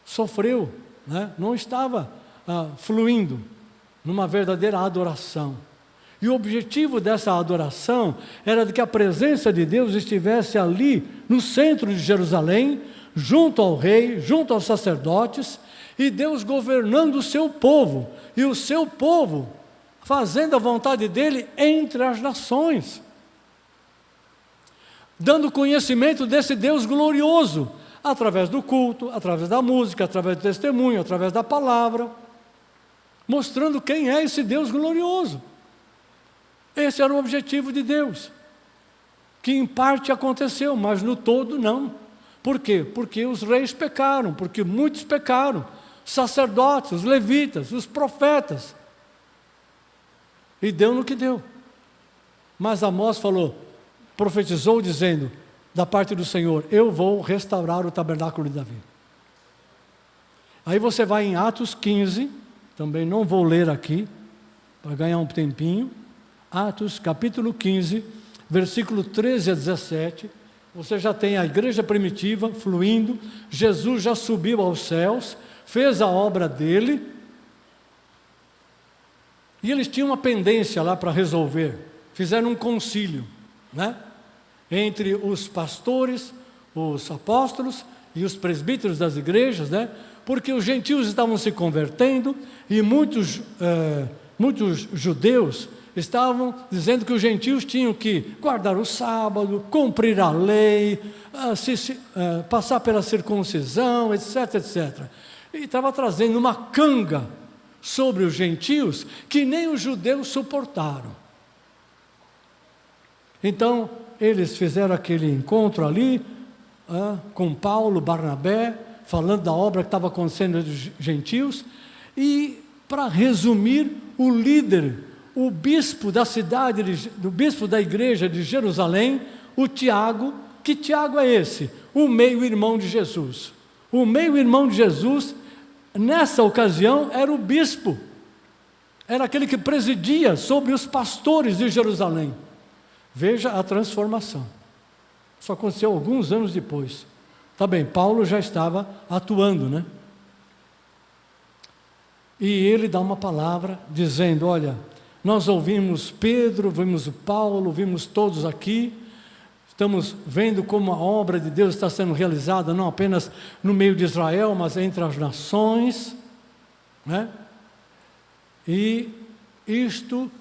sofreu, né? Não estava fluindo numa verdadeira adoração. E o objetivo dessa adoração era de que a presença de Deus estivesse ali no centro de Jerusalém, junto ao rei, junto aos sacerdotes, e Deus governando o seu povo, e o seu povo fazendo a vontade dele entre as nações, dando conhecimento desse Deus glorioso, através do culto, através da música, através do testemunho, através da palavra, mostrando quem é esse Deus glorioso. Esse era o objetivo de Deus, que em parte aconteceu, mas no todo não. Por quê? Porque os reis pecaram, porque muitos pecaram, sacerdotes, os levitas, os profetas. E deu no que deu. Mas Amós falou, profetizou dizendo, da parte do Senhor, eu vou restaurar o tabernáculo de Davi. Aí você vai em Atos 15, também não vou ler aqui, para ganhar um tempinho. Atos capítulo 15, versículo 13 a 17. Você já tem a igreja primitiva fluindo, Jesus já subiu aos céus, fez a obra dele, e eles tinham uma pendência lá para resolver. Fizeram um concílio, né? Entre os pastores, os apóstolos e os presbíteros das igrejas, né? Porque os gentios estavam se convertendo e muitos judeus estavam dizendo que os gentios tinham que guardar o sábado, cumprir a lei, passar pela circuncisão, etc, etc. E estava trazendo uma canga sobre os gentios que nem os judeus suportaram. Então, eles fizeram aquele encontro ali, com Paulo, Barnabé, falando da obra que estava acontecendo dos gentios, e, para resumir, o líder, o bispo da cidade, do bispo da igreja de Jerusalém, o Tiago, que Tiago é esse? O meio-irmão de Jesus. O meio-irmão de Jesus, nessa ocasião, era o bispo, era aquele que presidia sobre os pastores de Jerusalém. Veja a transformação. Isso aconteceu alguns anos depois. Tá bem, Paulo já estava atuando, né? E ele dá uma palavra dizendo, olha, nós ouvimos Pedro, vimos o Paulo, vimos todos aqui, estamos vendo como a obra de Deus está sendo realizada, não apenas no meio de Israel, mas entre as nações, né? E isto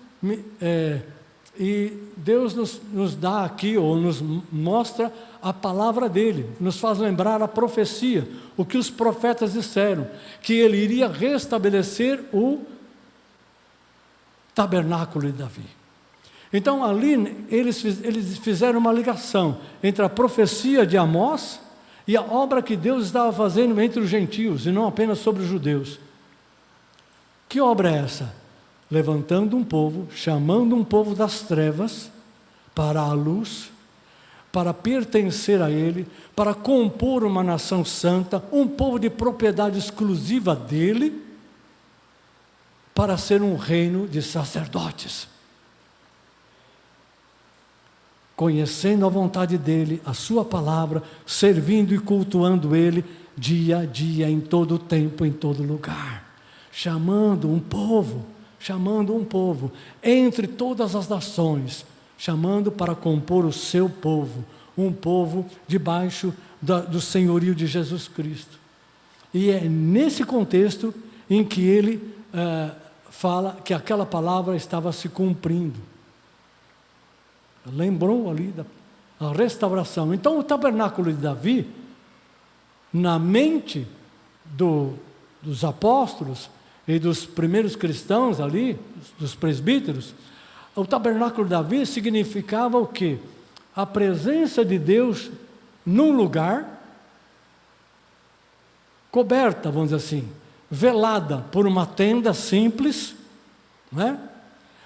e Deus nos dá aqui, ou nos mostra a palavra dele, nos faz lembrar a profecia, o que os profetas disseram, que ele iria restabelecer o tabernáculo de Davi. Então ali eles fizeram uma ligação entre a profecia de Amós e a obra que Deus estava fazendo entre os gentios, e não apenas sobre os judeus. Que obra é essa? Levantando um povo, chamando um povo das trevas para a luz, para pertencer a Ele, para compor uma nação santa, um povo de propriedade exclusiva dEle, para ser um reino de sacerdotes. Conhecendo a vontade dEle, a Sua palavra, servindo e cultuando Ele, dia a dia, em todo o tempo, em todo lugar. Chamando um povo entre todas as nações, chamando para compor o seu povo, um povo debaixo do senhorio de Jesus Cristo. E é nesse contexto em que ele fala que aquela palavra estava se cumprindo. Lembrou ali da restauração. Então o tabernáculo de Davi, na mente dos apóstolos e dos primeiros cristãos ali, dos presbíteros, o tabernáculo de Davi significava o quê? A presença de Deus num lugar, coberta, vamos dizer assim, velada por uma tenda simples, né?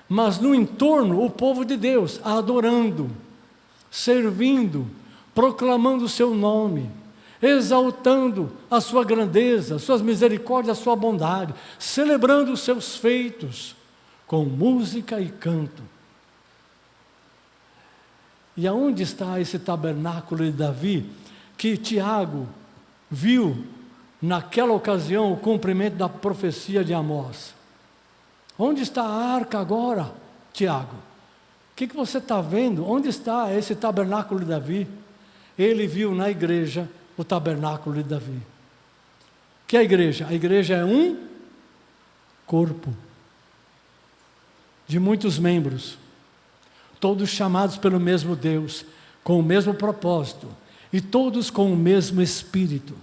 Mas no entorno o povo de Deus adorando, servindo, proclamando o seu nome, exaltando a sua grandeza, suas misericórdias, a sua bondade, celebrando os seus feitos com música e canto. E aonde está esse tabernáculo de Davi que Tiago viu naquela ocasião o cumprimento da profecia de Amós? Onde está a arca agora, Tiago? O que você está vendo? Onde está esse tabernáculo de Davi? Ele viu na igreja o tabernáculo de Davi. Que é a igreja? A igreja é um corpo de muitos membros, todos chamados pelo mesmo Deus, com o mesmo propósito, e todos com o mesmo Espírito,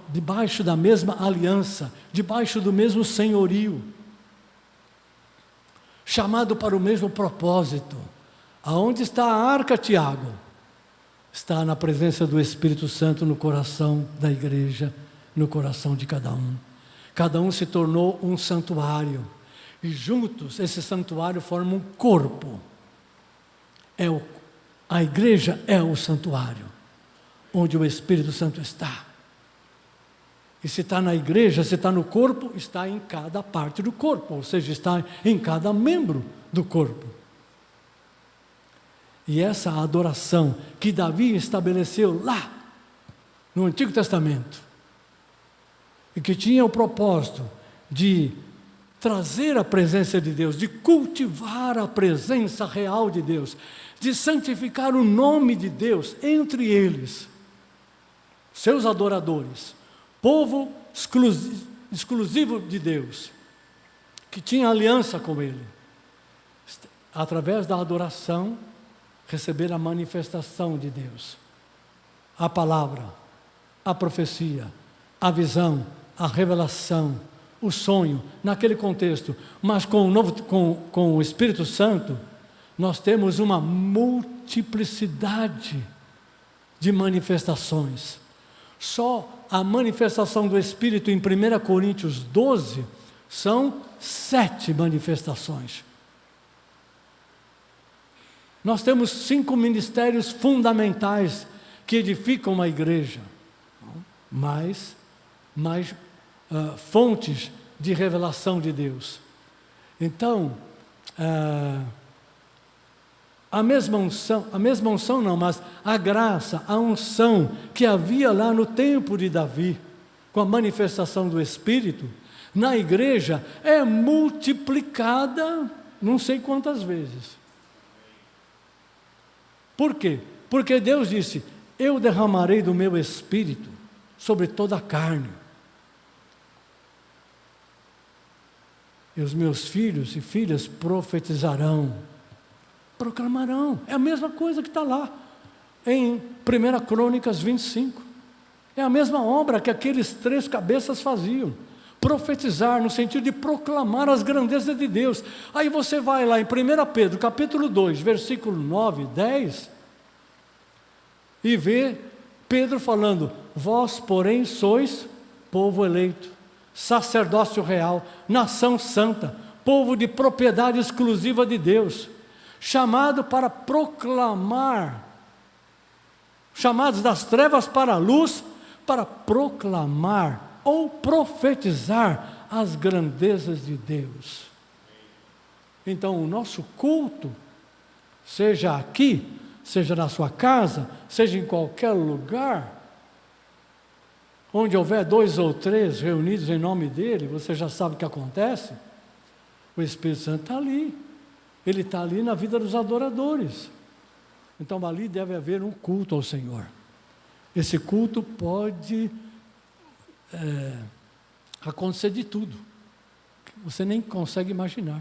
debaixo da mesma aliança, debaixo do mesmo senhorio, chamado para o mesmo propósito. Aonde está a arca, Tiago? Está na presença do Espírito Santo no coração da igreja, no coração de cada um. Cada um se tornou um santuário. E juntos, esse santuário forma um corpo. A igreja é o santuário, onde o Espírito Santo está. E se está na igreja, se está no corpo, está em cada parte do corpo, ou seja, está em cada membro do corpo. E essa adoração que Davi estabeleceu lá, no Antigo Testamento, e que tinha o propósito de trazer a presença de Deus, de cultivar a presença real de Deus, de santificar o nome de Deus entre eles, seus adoradores, povo exclusivo de Deus, que tinha aliança com Ele, através da adoração, receber a manifestação de Deus, a palavra, a profecia, a visão, a revelação, o sonho, naquele contexto. Mas com o Espírito Santo, nós temos uma multiplicidade de manifestações. Só a manifestação do Espírito em 1 Coríntios 12 são 7 manifestações. Nós temos 5 ministérios fundamentais que edificam uma igreja, mais fontes de revelação de Deus. Então, a mesma unção não, mas a graça, a unção que havia lá no tempo de Davi, com a manifestação do Espírito, na igreja é multiplicada não sei quantas vezes. Por quê? Porque Deus disse: eu derramarei do meu Espírito sobre toda a carne. E os meus filhos e filhas profetizarão, proclamarão. É a mesma coisa que está lá, em 1 Crônicas 25. É a mesma obra que aqueles 3 cabeças faziam. Profetizar, no sentido de proclamar as grandezas de Deus. Aí você vai lá em 1 Pedro, capítulo 2, versículo 9 e 10, e vê Pedro falando: vós, porém, sois povo eleito, sacerdócio real, nação santa, povo de propriedade exclusiva de Deus, chamado para proclamar, chamados das trevas para a luz, para proclamar ou profetizar as grandezas de Deus. Então, o nosso culto, seja aqui, seja na sua casa, seja em qualquer lugar, onde houver 2 ou 3 reunidos em nome dEle, você já sabe o que acontece. O Espírito Santo está ali. Ele está ali na vida dos adoradores. Então, ali deve haver um culto ao Senhor. Esse culto pode acontecer de tudo, que você nem consegue imaginar.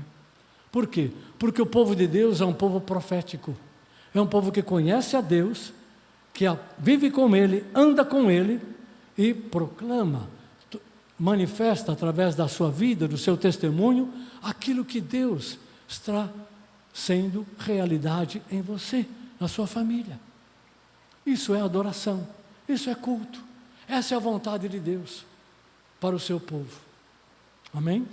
Por quê? Porque o povo de Deus é um povo profético. É um povo que conhece a Deus, que vive com Ele, anda com Ele e proclama, manifesta através da sua vida, do seu testemunho, aquilo que Deus está sendo realidade em você, na sua família. Isso é adoração, isso é culto. Essa é a vontade de Deus para o seu povo. Amém?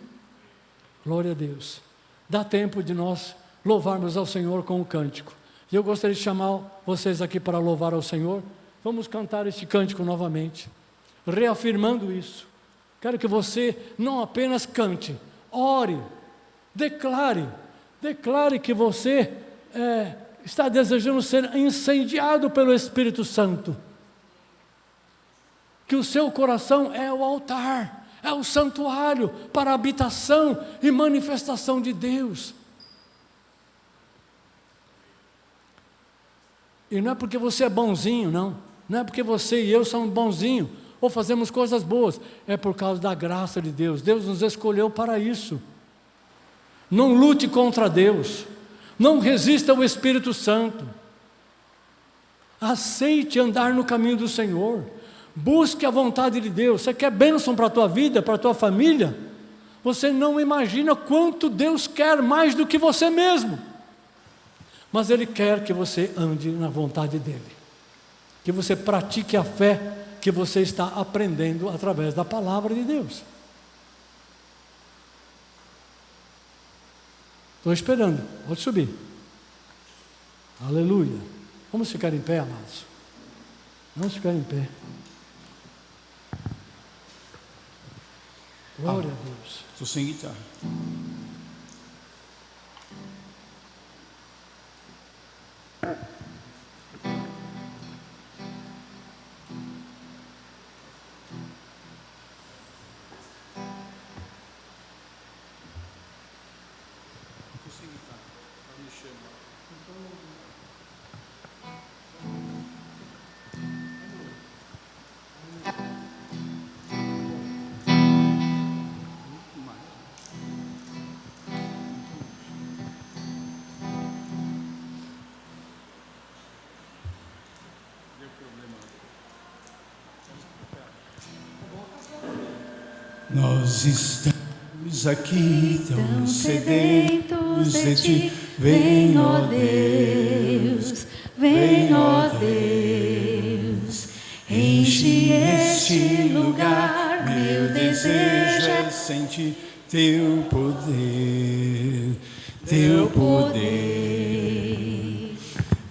Glória a Deus. Dá tempo de nós louvarmos ao Senhor com um cântico. E eu gostaria de chamar vocês aqui para louvar ao Senhor. Vamos cantar este cântico novamente, reafirmando isso. Quero que você não apenas cante, ore, declare que você está desejando ser incendiado pelo Espírito Santo. Que o seu coração é o altar, é o santuário para a habitação e manifestação de Deus. E não é porque você é bonzinho, não. Não é porque você e eu somos bonzinhos ou fazemos coisas boas. É por causa da graça de Deus. Deus nos escolheu para isso. Não lute contra Deus. Não resista ao Espírito Santo. Aceite andar no caminho do Senhor. Busque a vontade de Deus. Você quer bênção para a tua vida, para a tua família? Você não imagina quanto Deus quer mais do que você mesmo. Mas Ele quer que você ande na vontade dEle. Que você pratique a fé que você está aprendendo através da palavra de Deus. Estou esperando, pode subir. Aleluia. Vamos ficar em pé, amados. Vamos ficar em pé. Glória a Deus. Estou sem guitarra. Nós estamos aqui tão sedentos de ti. Vem, ó Deus, vem, ó Deus. Enche este lugar, meu desejo é sentir teu poder, teu poder.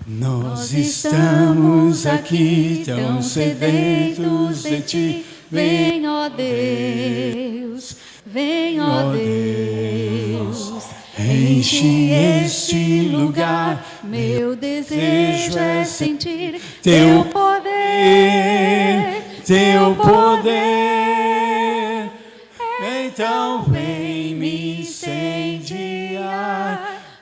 Nós estamos aqui tão sedentos de ti. Vem, ó Deus, vem, ó Deus, enche este lugar, meu desejo é sentir teu poder, teu poder. Então vem me incendiar,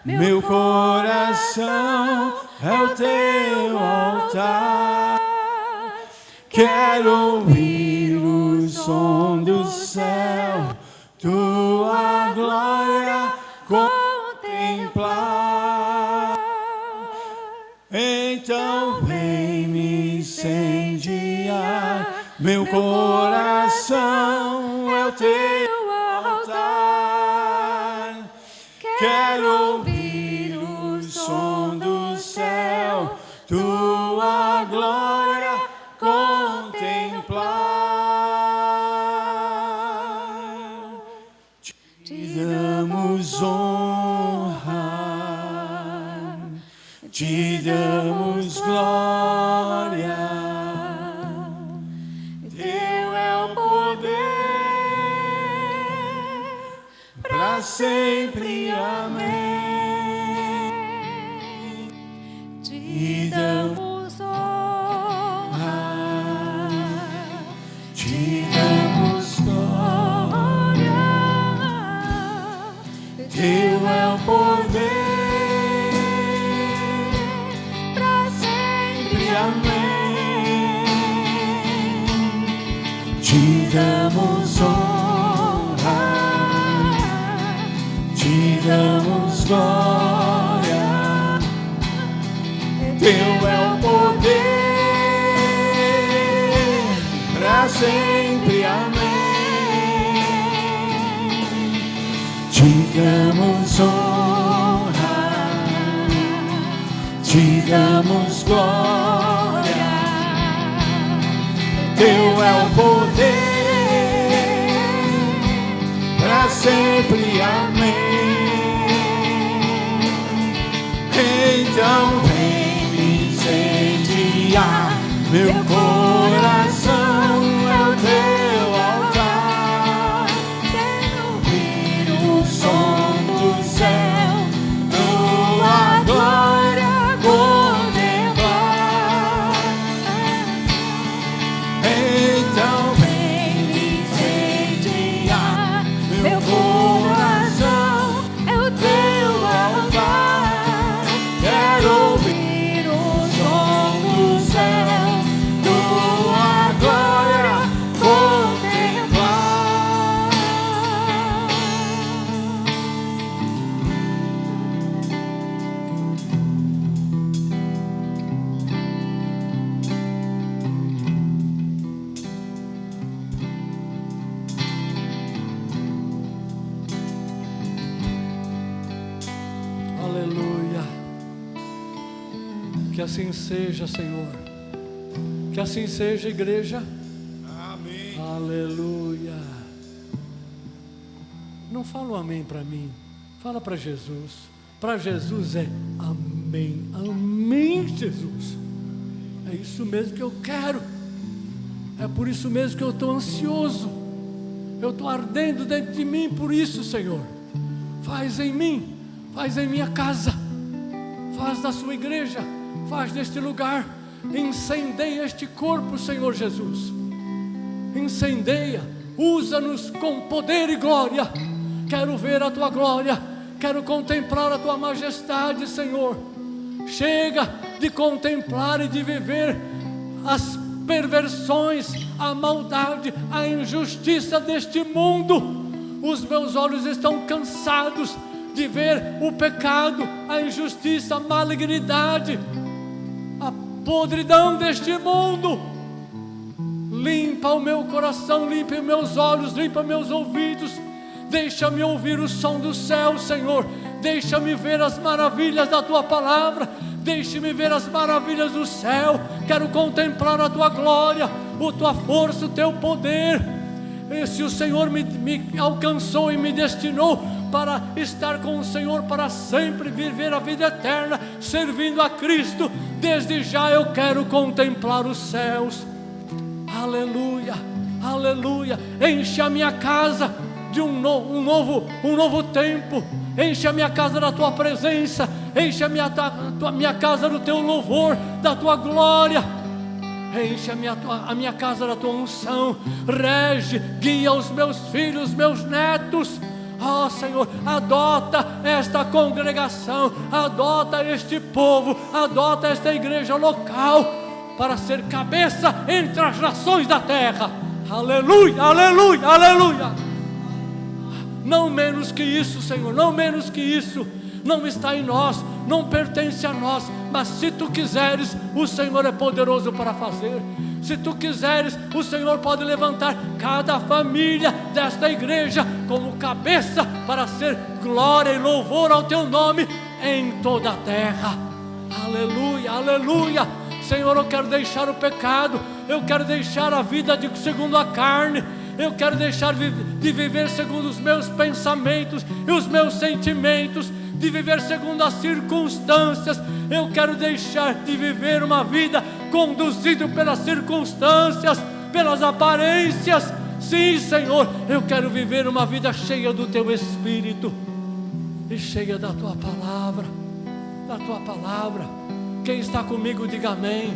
meu coração é o teu altar. Quero ouvir o som do céu, tua glória contemplar. Então vem me incendiar, meu coração é o teu altar. Quero ouvir o som do céu, tua glória contemplar. Te damos honra, te damos glória. Teu é o poder para sempre. Amém. Te damos honra, te damos glória. Teu é o poder para sempre. Amém. Te damos honra, te damos glória. Teu é o poder para sempre. Amém. Te damos honra, te damos glória. Teu é o poder para sempre. Amém. Então vem me incendiar, meu coração é o teu altar. Quero ouvir o som do céu, tua glória contemplar. Então vem me incendiar, meu coração é o teu altar. Quero ouvir o som do céu, tua glória contemplar. Aleluia. Que assim seja, Senhor. Que assim seja, igreja. Amém. Aleluia. Não fala um amém para mim. Fala para Jesus. Para Jesus é amém. Amém, Jesus. É isso mesmo que eu quero. É por isso mesmo que eu estou ansioso. Eu estou ardendo dentro de mim por isso, Senhor. Faz em mim, faz em minha casa, faz na sua igreja, faz neste lugar. Incendeia este corpo, Senhor Jesus. Incendeia, usa-nos com poder e glória. Quero ver a tua glória, quero contemplar a tua majestade, Senhor. Chega de contemplar e de viver as perversões, a maldade, a injustiça deste mundo. Os meus olhos estão cansados de ver o pecado, a injustiça, a malignidade, a podridão deste mundo. Limpa o meu coração, limpa os meus olhos, limpa meus ouvidos. Deixa-me ouvir o som do céu, Senhor. Deixa-me ver as maravilhas da tua palavra. Deixe-me ver as maravilhas do céu. Quero contemplar a tua glória, a tua força, o teu poder. E se o Senhor me alcançou e me destinou para estar com o Senhor para sempre, viver a vida eterna, servindo a Cristo, desde já eu quero contemplar os céus. Aleluia, aleluia. Enche a minha casa de um novo tempo. Enche a minha casa da tua presença. Enche a minha casa do teu louvor, da tua glória. Enche a minha casa da tua unção. Rege, guia os meus filhos, meus netos. Oh Senhor, adota esta congregação, adota este povo, adota esta igreja local, para ser cabeça entre as nações da terra. Aleluia, aleluia, aleluia. Não menos que isso, Senhor, não menos que isso. Não está em nós, não pertence a nós, mas se tu quiseres, o Senhor é poderoso para fazer. Se tu quiseres, o Senhor pode levantar cada família desta igreja como cabeça para ser glória e louvor ao teu nome em toda a terra. Aleluia, aleluia. Senhor, eu quero deixar o pecado, eu quero deixar a vida segundo a carne. Eu quero deixar de viver segundo os meus pensamentos e os meus sentimentos, de viver segundo as circunstâncias. Eu quero deixar de viver uma vida conduzido pelas circunstâncias, pelas aparências. Sim, Senhor, eu quero viver uma vida cheia do Teu Espírito e cheia da Tua Palavra, da Tua Palavra. Quem está comigo, diga amém.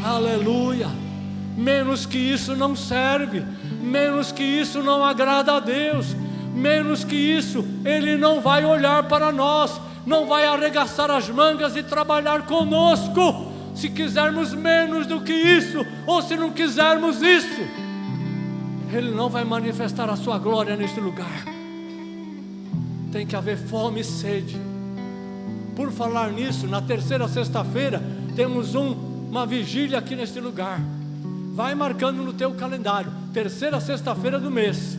Aleluia. Menos que isso não serve, menos que isso não agrada a Deus, menos que isso Ele não vai olhar para nós, não vai arregaçar as mangas e trabalhar conosco. Se quisermos menos do que isso, ou se não quisermos isso, Ele não vai manifestar a sua glória neste lugar. Tem que haver fome e sede. Por falar nisso, na terceira sexta-feira temos uma vigília aqui neste lugar. Vai marcando no teu calendário, terceira sexta-feira do mês.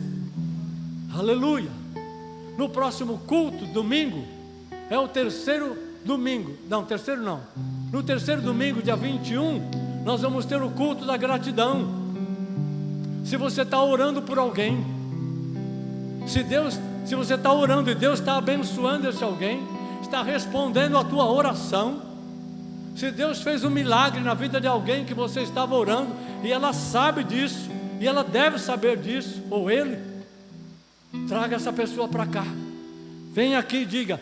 Aleluia. No próximo culto, domingo, é o terceiro domingo. Não, terceiro não. No terceiro domingo, dia 21, nós vamos ter o culto da gratidão. Se você está orando por alguém, se você está orando e Deus está abençoando esse alguém, está respondendo a tua oração. Se Deus fez um milagre na vida de alguém que você estava orando, e ela sabe disso, e ela deve saber disso, ou ele, traga essa pessoa para cá. Vem aqui e diga: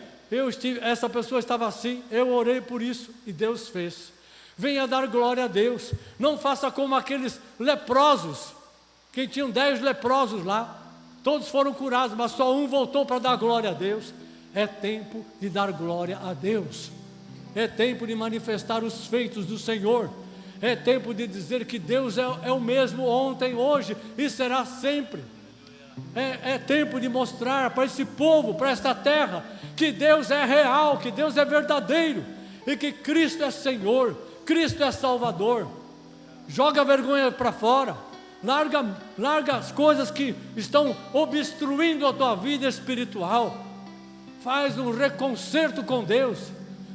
essa pessoa estava assim, eu orei por isso e Deus fez. Venha dar glória a Deus. Não faça como aqueles leprosos, que tinham 10 leprosos lá, todos foram curados, mas só um voltou para dar glória a Deus. É tempo de dar glória a Deus. É tempo de manifestar os feitos do Senhor. É tempo de dizer que Deus é o mesmo ontem, hoje e será sempre. É tempo de mostrar para esse povo, para esta terra, que Deus é real, que Deus é verdadeiro e que Cristo é Senhor, Cristo é Salvador. Joga a vergonha para fora. Larga as coisas que estão obstruindo a tua vida espiritual. Faz um reconcerto com Deus.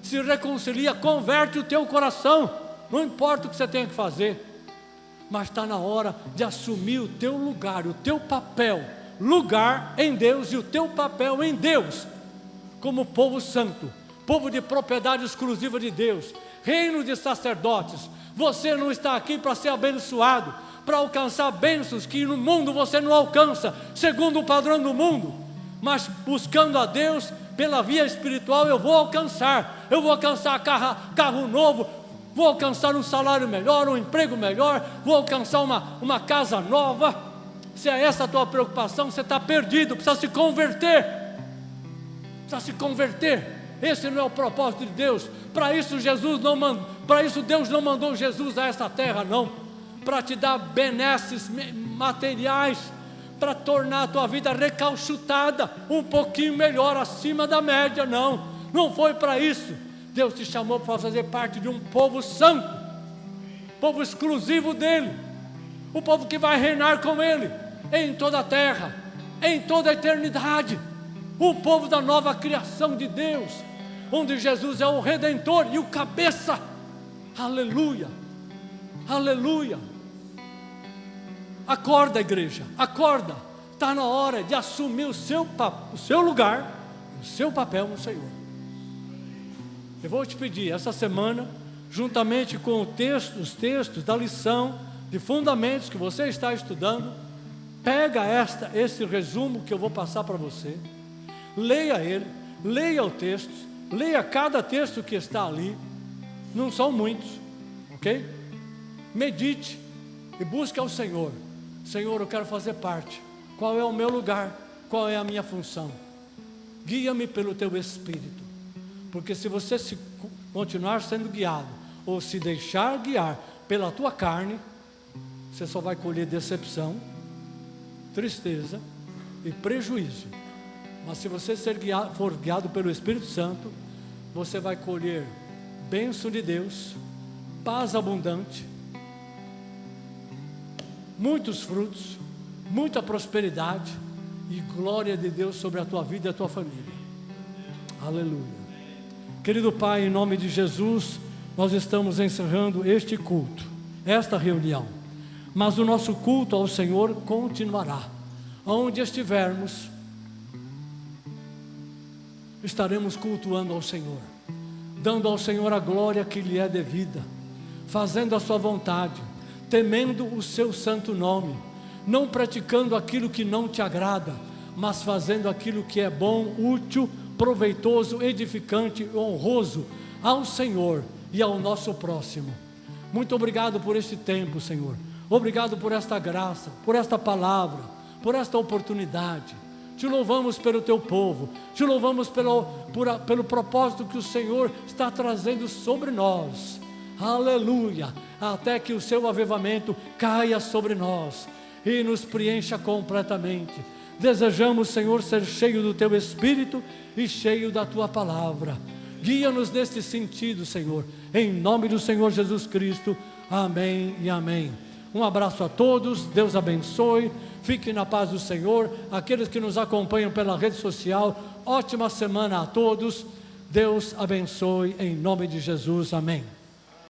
Se reconcilia, converte o teu coração. Não importa o que você tenha que fazer, mas está na hora de assumir o teu lugar, o teu papel. Lugar em Deus e o teu papel em Deus. como povo santo, povo de propriedade exclusiva de Deus, reino de sacerdotes. Você não está aqui para ser abençoado, para alcançar bênçãos que no mundo você não alcança, segundo o padrão do mundo, mas buscando a Deus pela via espiritual. Eu vou alcançar carro novo, vou alcançar um salário melhor, um emprego melhor, vou alcançar uma casa nova. Se é essa a tua preocupação, você está perdido, precisa se converter. Esse não é o propósito de Deus. Para isso Deus não mandou Jesus a essa terra, não, para te dar benesses materiais, para tornar a tua vida recalchutada, um pouquinho melhor, acima da média. Não foi para isso. Deus te chamou para fazer parte de um povo santo, povo exclusivo dele, o povo que vai reinar com ele em toda a terra, em toda a eternidade, o povo da nova criação de Deus, onde Jesus é o Redentor e o cabeça. Aleluia, aleluia. Acorda, igreja, acorda. Está na hora de assumir o seu lugar, o seu papel no Senhor. Eu vou te pedir essa semana, juntamente com os textos da lição de fundamentos que você está estudando, pega esse resumo que eu vou passar para você, leia ele, leia o texto, leia cada texto que está ali, não são muitos, ok? Medite e busque ao Senhor. Senhor, eu quero fazer parte. Qual é o meu lugar? Qual é a minha função? Guia-me pelo teu Espírito, porque se você continuar sendo guiado, ou se deixar guiar pela tua carne, você só vai colher decepção, tristeza e prejuízo. Mas se você for guiado pelo Espírito Santo, você vai colher bênção de Deus, paz abundante, muitos frutos, muita prosperidade e glória de Deus sobre a tua vida e a tua família. Aleluia. Querido Pai, em nome de Jesus, nós estamos encerrando este culto, esta reunião, mas o nosso culto ao Senhor continuará. Onde estivermos, estaremos cultuando ao Senhor, dando ao Senhor a glória que lhe é devida, fazendo a sua vontade, temendo o seu santo nome, não praticando aquilo que não te agrada, mas fazendo aquilo que é bom, útil, proveitoso, edificante, honroso ao Senhor e ao nosso próximo. Muito obrigado por este tempo, Senhor. Obrigado por esta graça, por esta palavra, por esta oportunidade. Te louvamos pelo teu povo, te louvamos pelo propósito que o Senhor está trazendo sobre nós. Aleluia, até que o seu avivamento caia sobre nós e nos preencha completamente. Desejamos, Senhor, ser cheio do teu Espírito e cheio da tua palavra. Guia-nos neste sentido, Senhor, em nome do Senhor Jesus Cristo. Amém e amém. Um abraço a todos, Deus abençoe, fiquem na paz do Senhor. Aqueles que nos acompanham pela rede social, ótima semana a todos, Deus abençoe em nome de Jesus, amém.